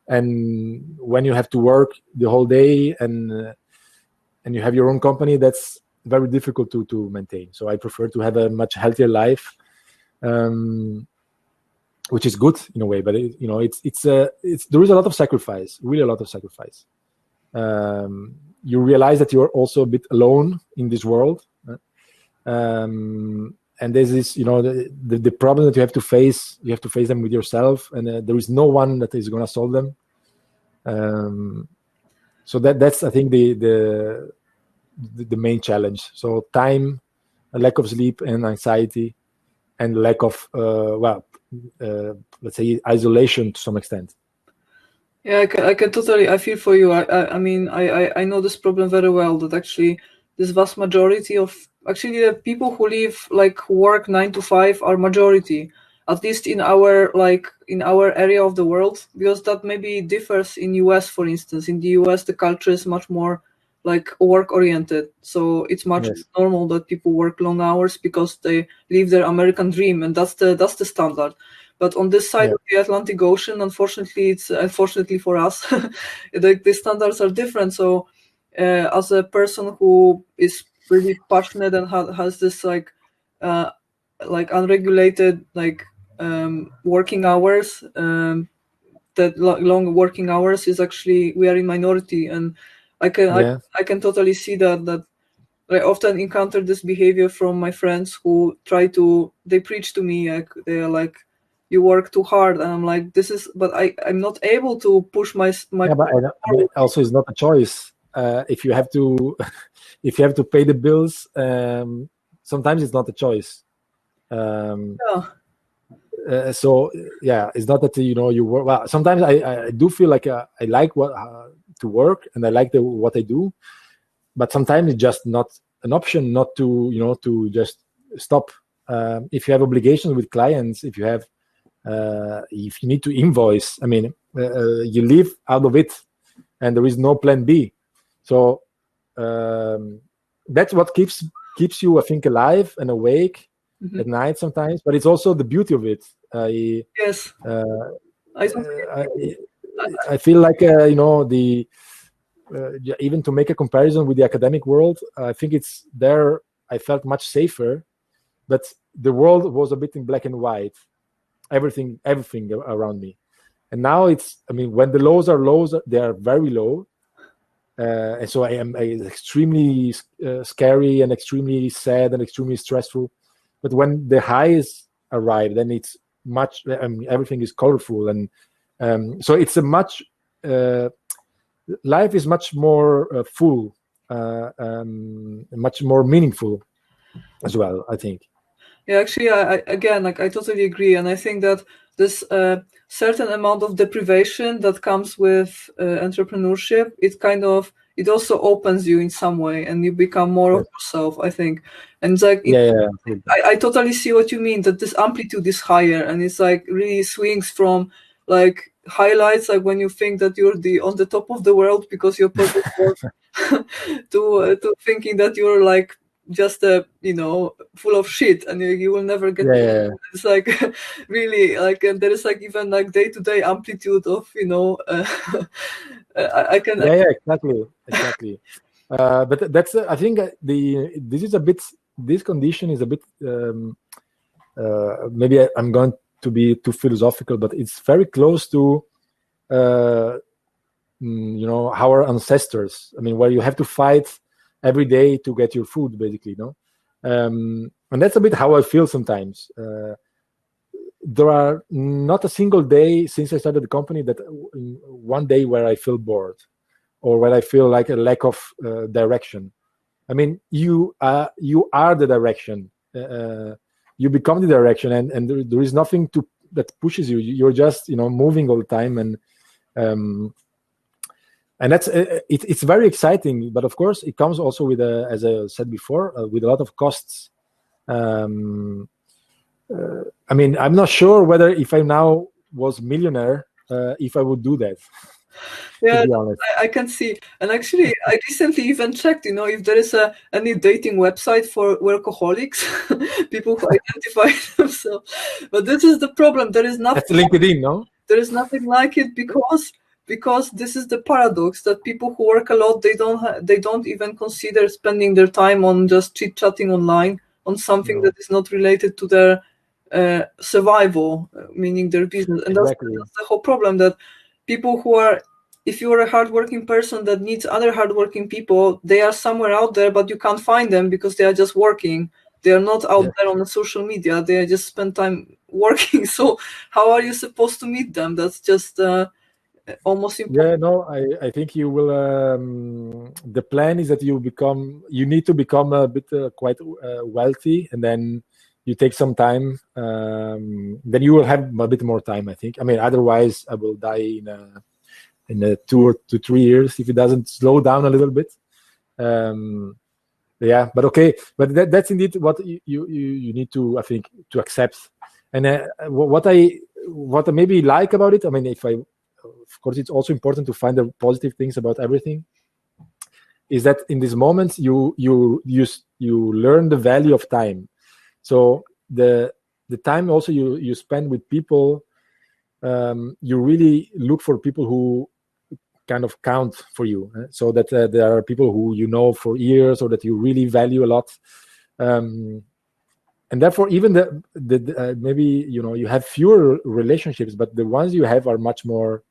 And when you have to work the whole day and you have your own company, that's very difficult to maintain. So I prefer to have a much healthier life, which is good in a way. But there is a lot of sacrifice, really a lot of sacrifice. You realize that you're also a bit alone in this world. And there's this, the problem that you have to face them with yourself, and there is no one that is going to solve them. So that's I think the main challenge. So time, a lack of sleep and anxiety, and lack of let's say isolation to some extent. Yeah, I can totally. I feel for you. I mean, I know this problem very well. That actually, this vast majority of actually the people who live who work 9 to 5 are majority, at least in our area of the world, because that maybe differs in US, for instance. In the US, the culture is much more work oriented, so it's much normal that people work long hours because they live their American dream, and that's the standard. But on this side of the Atlantic Ocean, unfortunately for us, the standards are different. So as a person who is really passionate and has this unregulated working hours, that long working hours is actually, we are in minority, and I can totally see that I often encounter this behavior from my friends who they preach to me, they are like, you work too hard, and I'm like, but I'm not able to push my but also it's not a choice. If you have to pay the bills, sometimes it's not a choice. So it's not that you work. Well, sometimes I do feel like I like to work, and I like what I do, but sometimes it's just not an option not to to just stop. If you have obligations with clients, if you need to invoice, I mean, you live out of it, and there is no plan B. So that's what keeps you, I think, alive and awake at night sometimes. But it's also the beauty of it. I feel like even to make a comparison with the academic world, I think it's there. I felt much safer, but the world was a bit in black and white. Everything around me, and now when the lows are lows, they are very low, and so it's extremely scary and extremely sad and extremely stressful. But when the highs arrive, then it's much. Everything is colorful, and so it's a much. Life is much more full, much more meaningful as well, I think. Yeah, actually, I totally agree, and I think that this certain amount of deprivation that comes with entrepreneurship, it also opens you in some way, and you become more of yourself, I think. And it's I totally see what you mean, that this amplitude is higher, and it's really swings from highlights, when you think that you're on the top of the world because you're project work, to thinking that you're just full of shit, and you will never get it's really and there is even day-to-day amplitude of I can exactly. But that's I think this condition is a bit maybe I'm going to be too philosophical, but it's very close to our ancestors. I mean, where you have to fight every day to get your food, basically, and that's a bit how I feel sometimes. There are not a single day since I started the company that one day where I feel bored or where I feel like a lack of direction. I mean, you are the direction. You become the direction, and there is nothing that pushes you. You're just moving all the time, and that's it's very exciting. But of course, it comes also with as I said before, with a lot of costs. I mean, I'm not sure whether if I now was millionaire, if I would do that. Yeah, to be honest. I can see. And actually, I recently even checked, if there is any dating website for workaholics, people who identify themselves. But this is the problem. There is That's nothing. LinkedIn, no? There is nothing like it because this is the paradox that people who work a lot, they don't even consider spending their time on just chit chatting online on something No, that is not related to their survival, meaning their business. And that's exactly. the whole problem, that people who are, if you are a hardworking person that needs other hardworking people, they are somewhere out there, but you can't find them because they are just working. They are not out Yeah. there on the social media. They just spend time working. So how are you supposed to meet them? That's just almost impossible. Yeah, no, I think you will. The plan is that you need to become a bit quite wealthy, and then you take some time. Then you will have a bit more time, I think. I mean, otherwise, I will die in 2 to 3 years if it doesn't slow down a little bit. Yeah, but okay, but that's indeed what you need to, I think, to accept. And what I maybe like about it, I mean, of course, it's also important to find the positive things about everything. Is that in these moments you learn the value of time. So the time also you spend with people, you really look for people who kind of count for you, so that there are people who you know for years or that you really value a lot, and therefore even the maybe you have fewer relationships, but the ones you have are much more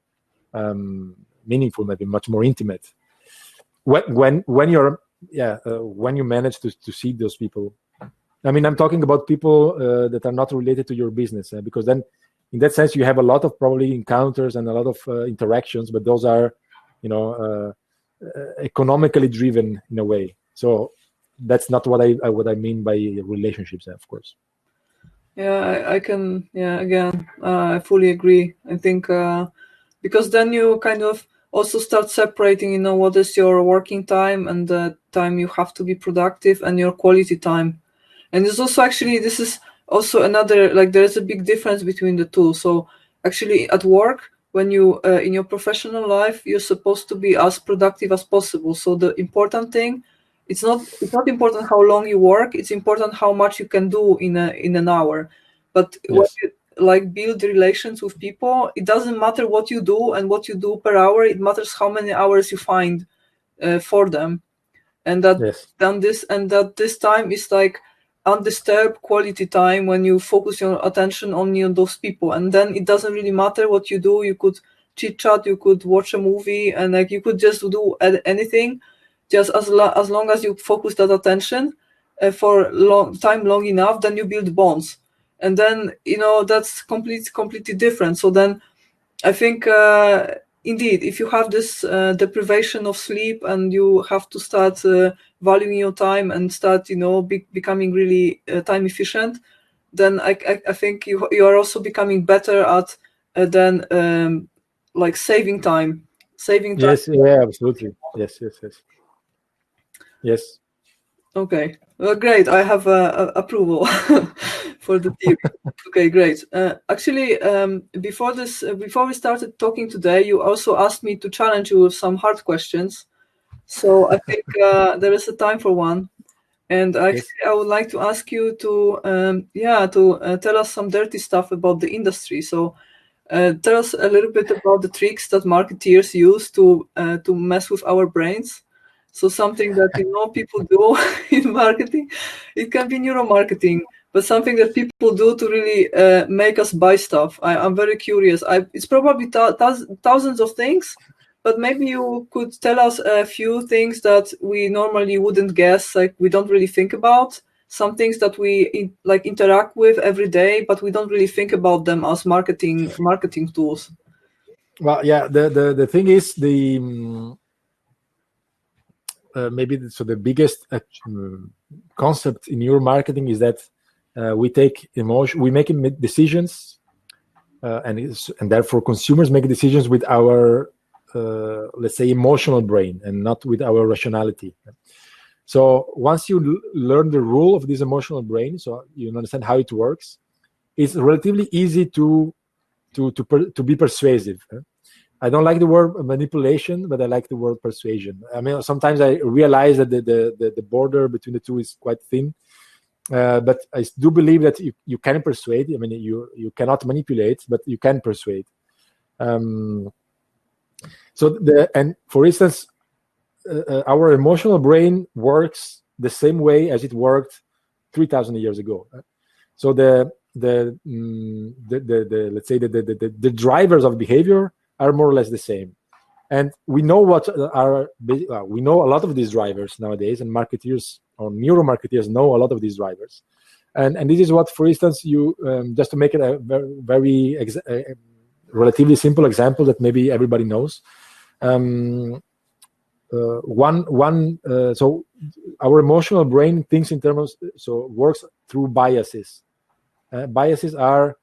meaningful, maybe much more intimate when you're when you manage to see those people. I mean, I'm talking about people that are not related to your business, because then in that sense you have a lot of probably encounters and a lot of interactions, but those are economically driven in a way. So that's not what I mean by relationships, of course. Yeah, I can. Yeah, again, I fully agree. I think because then you kind of also start separating, what is your working time and the time you have to be productive and your quality time. And there's also actually, this is also another, like, there is a big difference between the two. So actually at work, when you, in your professional life, you're supposed to be as productive as possible. So the important thing, it's not important how long you work, it's important how much you can do in an hour. But when Yes. you like build relations with people, it doesn't matter what you do and what you do per hour, it matters how many hours you find for them. And that Yes. this time is like undisturbed quality time when you focus your attention only on those people. And then it doesn't really matter what you do. You could chit chat, you could watch a movie, and like you could just do anything, just as long as you focus that attention for long enough, then you build bonds. And then that's completely different. So then I think indeed, if you have this deprivation of sleep and you have to start valuing your time and start, becoming really time efficient, then I think you are also becoming better at than like saving time. Saving time. Yes. Yeah. Absolutely. Yes. Yes. Yes. Yes. Okay. Well, great. I have approval for the theory. Okay, great. Actually, before we started talking today, you also asked me to challenge you with some hard questions. So I think there is a time for one. And Yes. actually, I would like to ask you to, tell us some dirty stuff about the industry. So tell us a little bit about the tricks that marketeers use to mess with our brains. So something that people do in marketing, it can be neuromarketing, but something that people do to really make us buy stuff. I'm very curious. It's probably thousands of things, but maybe you could tell us a few things that we normally wouldn't guess, like we don't really think about. Some things that we interact with every day, but we don't really think about them as marketing tools. Well, yeah. The thing is maybe the biggest concept in neuromarketing is that we make decisions, and therefore consumers make decisions with our let's say emotional brain and not with our rationality. So once you learn the rule of this emotional brain, so you understand how it works, it's relatively easy to be persuasive. I don't like the word manipulation, but I like the word persuasion. I mean, sometimes I realize that the border between the two is quite thin. But I do believe that you can persuade. I mean, you cannot manipulate, but you can persuade. And for instance, our emotional brain works the same way as it worked 3,000 years ago. So let's say the drivers of behavior are more or less the same, and we know we know a lot of these drivers nowadays, and marketeers or neuromarketeers know a lot of these drivers, and this is what, for instance, you just to make it a very relatively simple example that maybe everybody knows. So our emotional brain thinks in terms works through biases. Biases are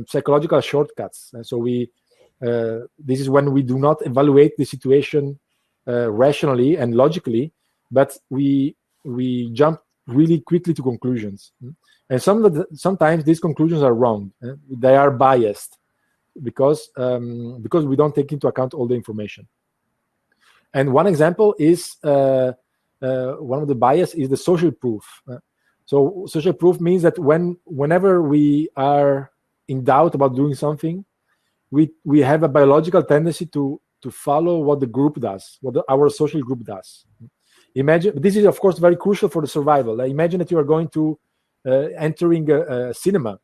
psychological shortcuts. So this is when we do not evaluate the situation rationally and logically, but we jump really quickly to conclusions. And sometimes these conclusions are wrong. They are biased because we don't take into account all the information. And one example is one of the bias is the social proof. So social proof means that whenever we are in doubt about doing something, we have a biological tendency to follow what the group does, what our social group does. Imagine, this is of course very crucial for the survival. Imagine that you are going to entering a cinema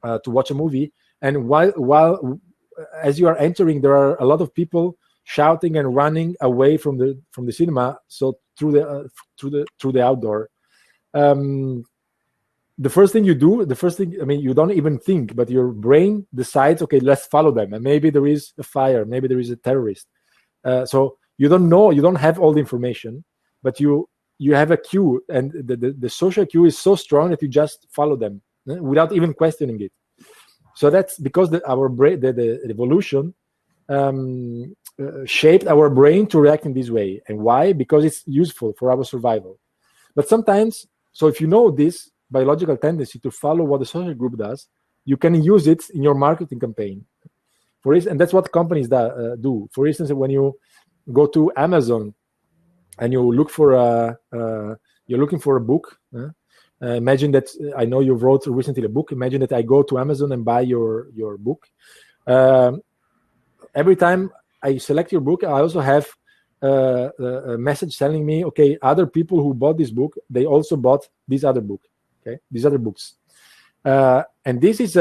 to watch a movie, and while as you are entering, there are a lot of people shouting and running away from the cinema. So through the outdoor. The first thing you do, I mean, you don't even think, but your brain decides, okay, let's follow them. And maybe there is a fire, maybe there is a terrorist. So you don't know, you don't have all the information, but you have a cue, and the social cue is so strong that you just follow them without even questioning it. So that's because our brain, the evolution shaped our brain to react in this way. And why? Because it's useful for our survival. But sometimes, so if you know this biological tendency to follow what the social group does, you can use it in your marketing campaign. And that's what companies do. For instance, when you go to Amazon and you look for you're looking for a book. Imagine that I know you wrote recently a book. Imagine that I go to Amazon and buy your book. Every time I select your book, I also have a message telling me, okay, other people who bought this book, they also bought this other book. Okay, these other books, and this is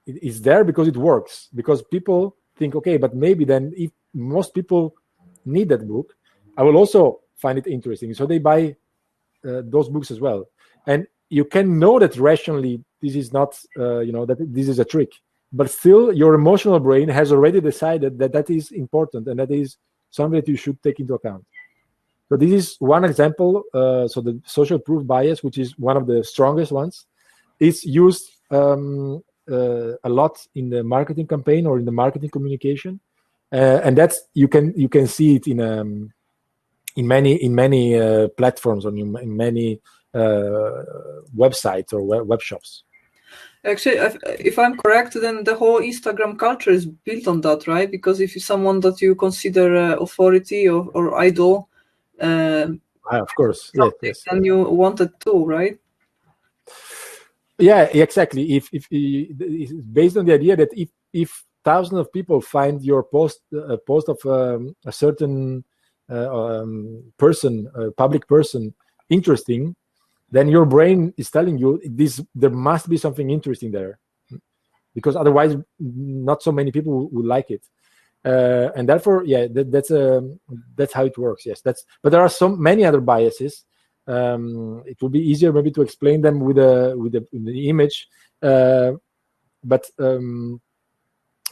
it's there because it works. Because people think, okay, but maybe then if most people need that book, I will also find it interesting. So they buy those books as well. And you can know that rationally this is not, that this is a trick, but still your emotional brain has already decided that is important and that is something that you should take into account. So this is one example. So the social proof bias, which is one of the strongest ones, is used a lot in the marketing campaign or in the marketing communication, and that's you can see it in many platforms, or in many websites or web shops. Actually, if I'm correct, then the whole Instagram culture is built on that, right? Because if you're someone that you consider authority or idol, of course, yes, and you want it too, right? Yeah, exactly. If it's based on the idea that if thousands of people find your post of a certain person, public person, interesting, then your brain is telling you there must be something interesting there, because otherwise not so many people would like it. And therefore, yeah, that's how it works. Yes, but there are so many other biases. It will be easier maybe to explain them with the image. But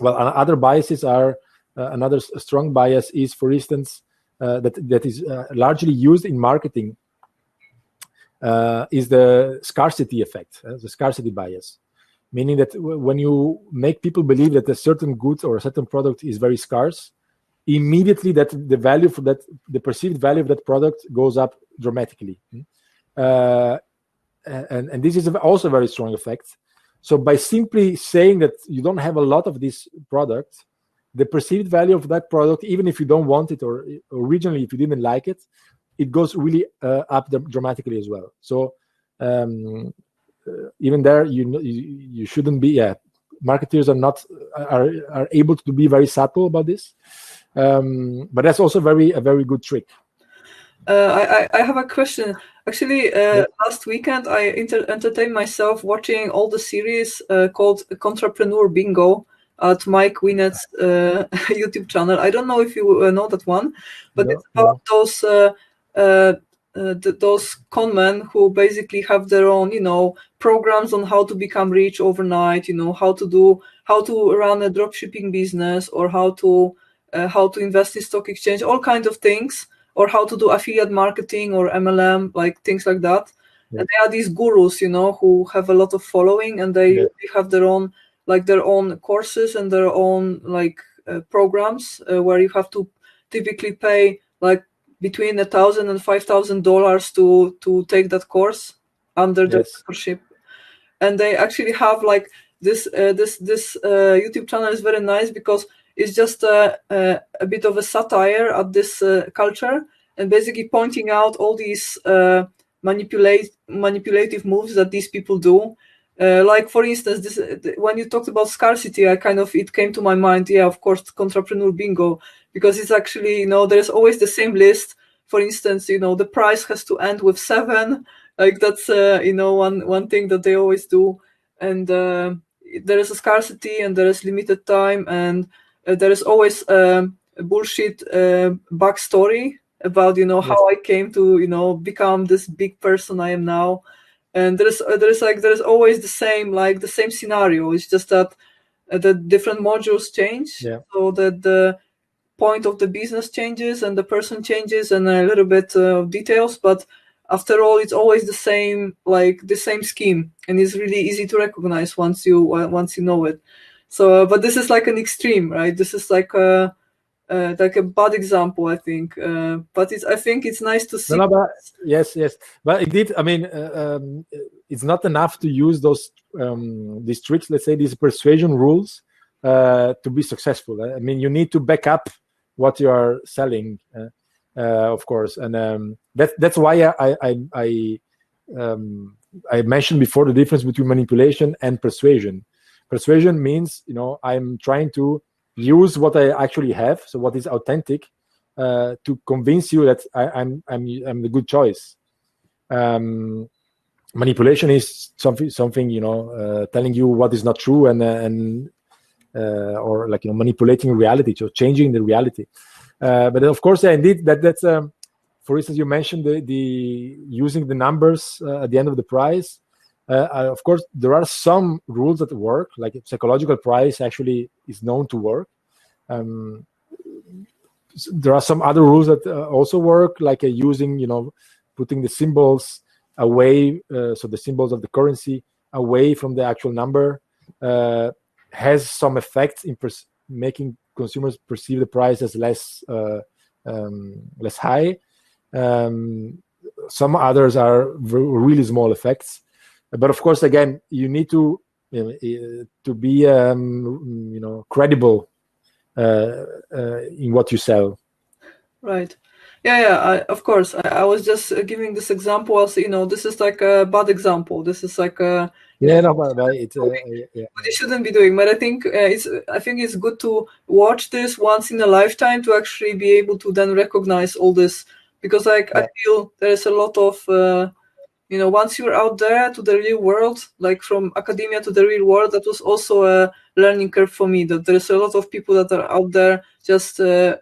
other biases are another strong bias is, for instance, that is largely used in marketing. Is the scarcity effect, the scarcity bias. Meaning that when you make people believe that a certain good or a certain product is very scarce, immediately that the value for that, the perceived value of that product goes up dramatically. And this is also a very strong effect. So by simply saying that you don't have a lot of this product, the perceived value of that product, even if you don't want it, or originally if you didn't like it, it goes really up dramatically as well. So even there, you shouldn't be. Marketers are able to be very subtle about this, but that's also a very good trick. I have a question. Actually, last weekend I entertained myself watching all the series called Entrepreneur Bingo at Mike Winnett's YouTube channel. I don't know if you know that one, but it's about those con men who basically have their own, programs on how to become rich overnight. How to run a dropshipping business, or how to invest in stock exchange, all kinds of things, or how to do affiliate marketing or MLM, like things like that. Yeah. And they are these gurus, who have a lot of following, and they have their own courses and their own programs where you have to typically pay like between $1,000 and $5,000 to take that course under the membership. And they actually have like this YouTube channel is very nice because it's just a bit of a satire at this culture, and basically pointing out all these manipulative moves that these people do. Like for instance, when you talked about scarcity, it came to my mind. Yeah, of course, Entrepreneur Bingo, because it's actually there's always the same list. For instance, the price has to end with 7. Like that's one thing that they always do, and there is a scarcity and there is limited time, and there is always a bullshit backstory about how I came to become this big person I am now, and there's always the same scenario. It's just that the different modules change, so that the point of the business changes and the person changes and a little bit of details, but after all, it's always the same scheme, and it's really easy to recognize once you know it. So, but this is like an extreme, right? This is like a bad example, I think. But I think it's nice to see. Yes. But indeed, I mean, it's not enough to use these tricks. Let's say these persuasion rules to be successful. I mean, you need to back up what you are selling, of course, and that's why I mentioned before the difference between manipulation and persuasion. Persuasion means I'm trying to use what I actually have, so what is authentic, to convince you that I'm the good choice. Manipulation is something telling you what is not true, and or manipulating reality, so changing the reality. But of course, indeed, that's for instance, you mentioned the using the numbers at the end of the price. Of course, there are some rules that work, like psychological price actually is known to work. There are some other rules that also work, like using, putting the symbols away, so the symbols of the currency away from the actual number has some effects in making consumers perceive the price as less high. Some others are really small effects, but of course, again, you need to be credible in what you sell. Right. Yeah. Of course, I was just giving this example as this is like a bad example. This is like a but you shouldn't be doing. But I think it's good to watch this once in a lifetime to actually be able to then recognize all this, because I feel there is a lot of once you're out there to the real world, like from academia to the real world, that was also a learning curve for me, that there's a lot of people that are out there just that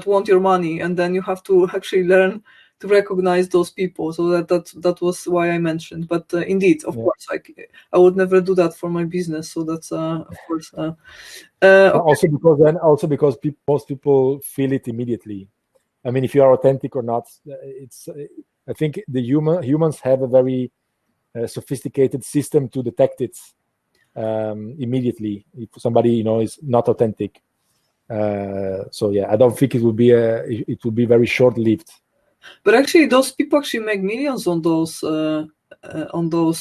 want your money, and then you have to actually learn to recognize those people. So that was why I mentioned. But indeed, of course, I would never do that for my business. So that's of course. Okay. Also because most people feel it immediately. I mean, if you are authentic or not, I think the humans have a very sophisticated system to detect it immediately if somebody is not authentic. So I don't think it will be very short-lived. But actually, those people actually make millions on those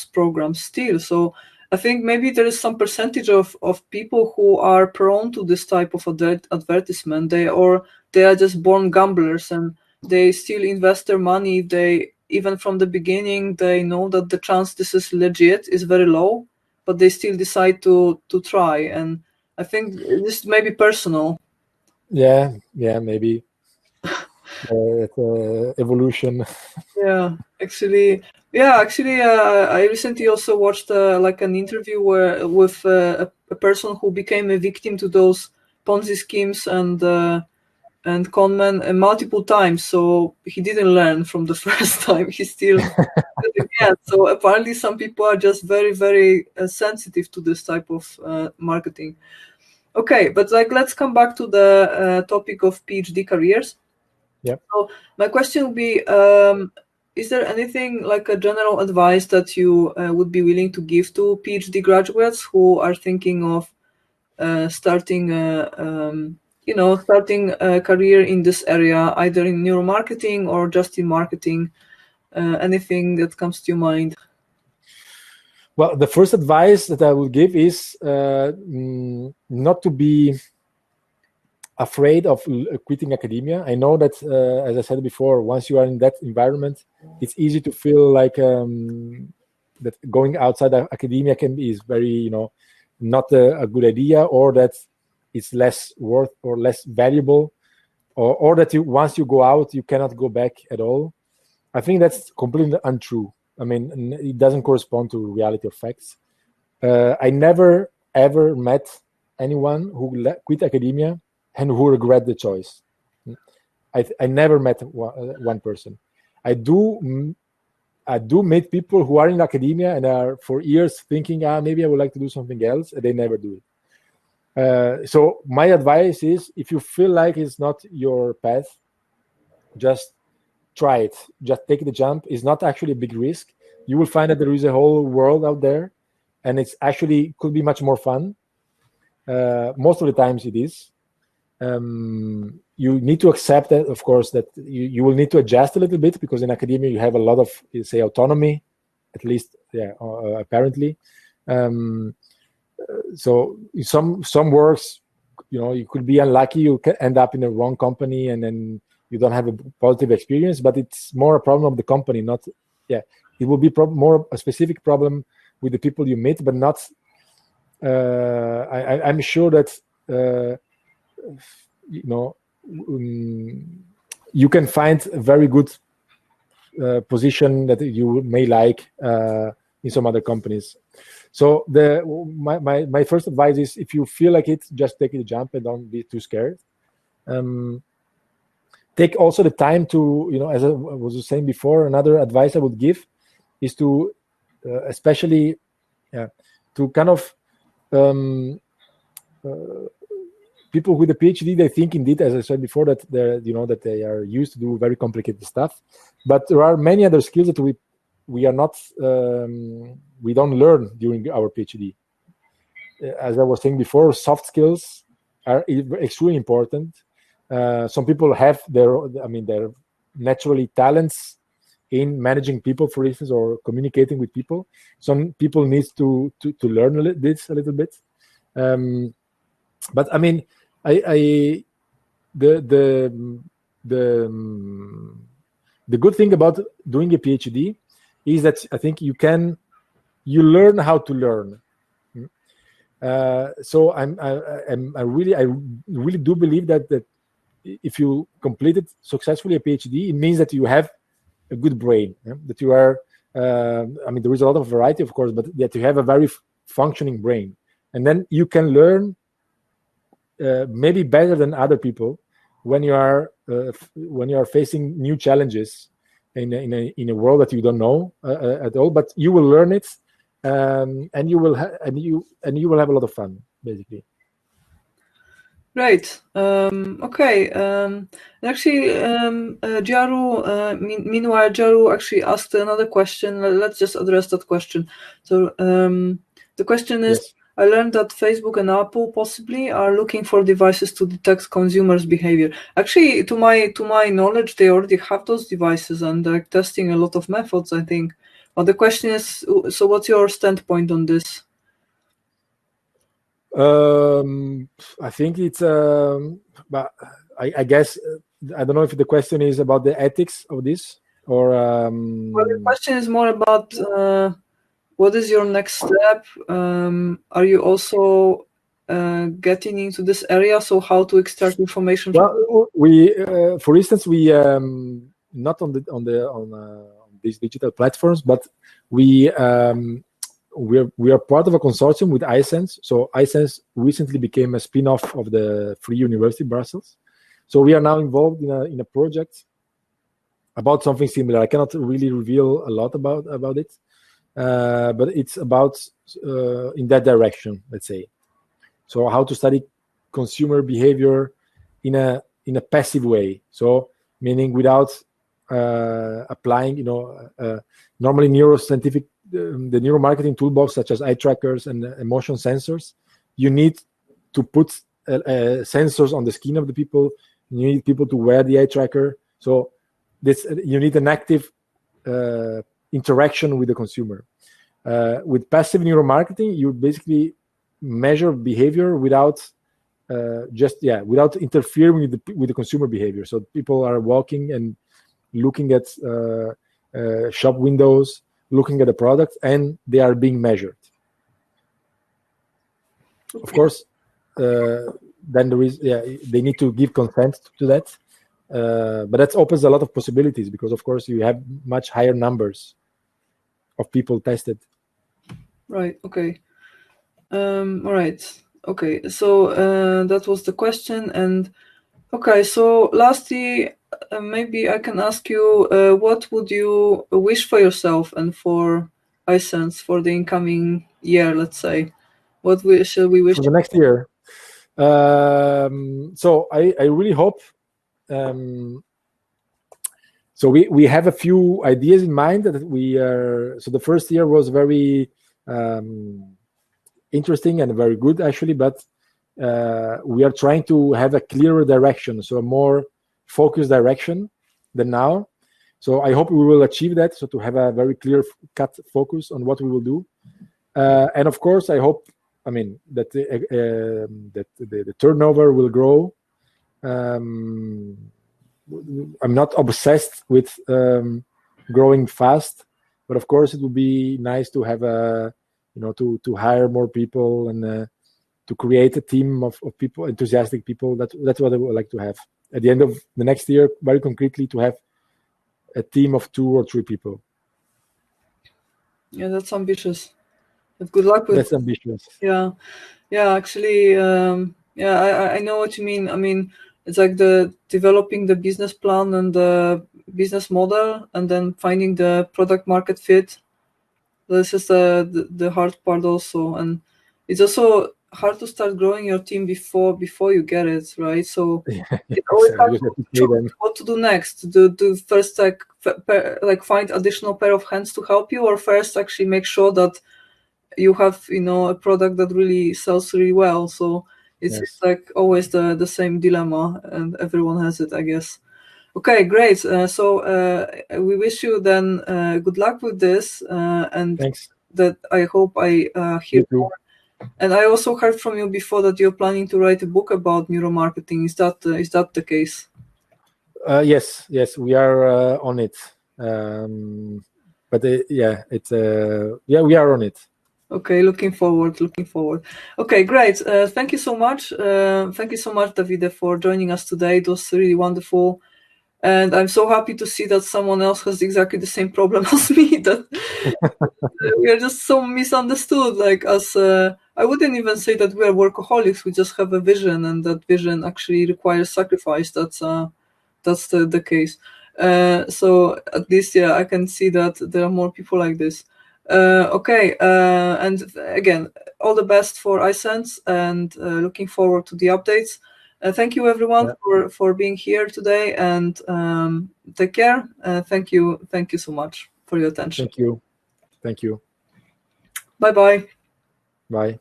programs still. So I think maybe there is some percentage of people who are prone to this type of advertisement. They are just born gamblers, and they still invest their money. They, even from the beginning, they know that the chance this is legit is very low, but they still decide to try. And I think this may be personal. Yeah, maybe. Evolution. Actually, I recently also watched like an interview with a person who became a victim to those Ponzi schemes and conmen multiple times. So he didn't learn from the first time. He still did it again. So apparently, some people are just very, very sensitive to this type of marketing. Okay, but like let's come back to the topic of PhD careers. Yeah. So my question would be, is there anything like a general advice that you would be willing to give to PhD graduates who are thinking of starting starting a career in this area, either in neuromarketing or just in marketing? Anything that comes to your mind? Well, the first advice that I would give is not to be afraid of quitting academia. I know that, as I said before, once you are in that environment, it's easy to feel like that going outside of academia is very, not a good idea, or that it's less worth or less valuable, or that once you go out, you cannot go back at all. I think that's completely untrue. I mean, it doesn't correspond to reality or facts. I never, ever met anyone who quit academia and who regret the choice. I never met one person. I do meet people who are in academia and are for years thinking, maybe I would like to do something else, and they never do it. So my advice is, if you feel like it's not your path, just try it. Just take the jump. It's not actually a big risk. You will find that there is a whole world out there, and it's actually could be much more fun. Most of the times it is. You need to accept that, of course, that you will need to adjust a little bit, because in academia you have a lot of, say, autonomy, at least, apparently. So some works, you could be unlucky, you can end up in the wrong company, and then you don't have a positive experience, but it's more a problem of the company, not, it will be more a specific problem with the people you meet, but not, I'm sure that, you can find a very good position that you may like in some other companies. So my first advice is, if you feel like it, just take the jump and don't be too scared. Take also the time to, as I was saying before, another advice I would give is to, especially, to kind of, people with a PhD, they think indeed, as I said before, that that they are used to do very complicated stuff, but there are many other skills that we are not, we don't learn during our PhD. As I was saying before, soft skills are extremely important. Some people have their naturally talents in managing people, for instance, or communicating with people. Some people need to learn this a little bit. But I mean, the good thing about doing a PhD is that I think you learn how to learn. So I really do believe that if you completed successfully a PhD, it means that you have a good brain, that you are, there is a lot of variety, of course, but that you have a very functioning brain, and then you can learn maybe better than other people when you are facing new challenges in a world that you don't know at all. But you will learn it, and you will have a lot of fun, basically. Right. Okay. Actually, meanwhile, Jaru actually asked another question. Let's just address that question. So the question is, yes. I learned that Facebook and Apple possibly are looking for devices to detect consumers' behavior. Actually, to my knowledge, they already have those devices, and they're testing a lot of methods, I think. But the question is, so what's your standpoint on this? I think it's, but I guess I don't know if the question is about the ethics of this or. Well, the question is more about what is your next step? Are you also getting into this area? So how to extract information? Well, we, for instance, we not on these digital platforms, but we are part of a consortium with iSense. So iSense recently became a spin-off of the Free University Brussels. So we are now involved in a project about something similar. I cannot really reveal a lot about it, but it's about in that direction, let's say. So how to study consumer behavior in a passive way. So meaning without applying, normally neuroscientific, the neuromarketing toolbox such eye trackers and emotion sensors, you need to put sensors on the skin of the people. You need people to wear the eye tracker. So you need an active interaction with the consumer. With passive neuromarketing, you basically measure behavior without without interfering with the consumer behavior. So people are walking and looking at shop windows, looking at the product, and they are being measured. Okay. Of course, then there is they need to give consent to that, but that opens a lot of possibilities because, of course, you have much higher numbers of people tested. Right. Okay. All right. Okay. So that was the question, and okay. So lastly, maybe I can ask you, what would you wish for yourself and for iSense for the incoming year? Let's say, what shall we wish for the next year? So I really hope. So we have a few ideas in mind that we are. So the first year was very interesting and very good actually, but we are trying to have a clearer direction, so a more focused direction than now. So I hope we will achieve that. So to have a very clear cut focus on what we will do, and of course I hope. I mean that the turnover will grow. I'm not obsessed with growing fast, but of course it would be nice to have to hire more people and to create a team of people, enthusiastic people. That's what I would like to have at the end of the next year, very concretely, to have a team of 2 or 3 people. Yeah, that's ambitious. But good luck with. That's ambitious. Yeah, actually, I know what you mean. I mean, it's like the developing the business plan and the business model, and then finding the product market fit. This is the hard part also, and it's also hard to start growing your team before you get it right. So it's always hard to choose what to do next. Do first like find additional pair of hands to help you, or first actually make sure that you have a product that really sells really well. So it's like always the same dilemma, and everyone has it, I guess. Okay, great. So we wish you then good luck with this, and thanks. That I hope I hear more. And I also heard from you before that you're planning to write a book about neuromarketing. Is that the case? Yes, we are on it. But we are on it. Okay, looking forward. Okay, great. Thank you so much. Thank you so much, Davide, for joining us today. It was really wonderful. And I'm so happy to see that someone else has exactly the same problem as me, that we are just so misunderstood. Like I wouldn't even say that we are workaholics. We just have a vision, and that vision actually requires sacrifice. That's the case. So at least, I can see that there are more people like this. Okay, and again, all the best for iSense, and looking forward to the updates. Thank you, everyone, for being here today, and take care. Thank you so much for your attention. Thank you. Bye. Bye.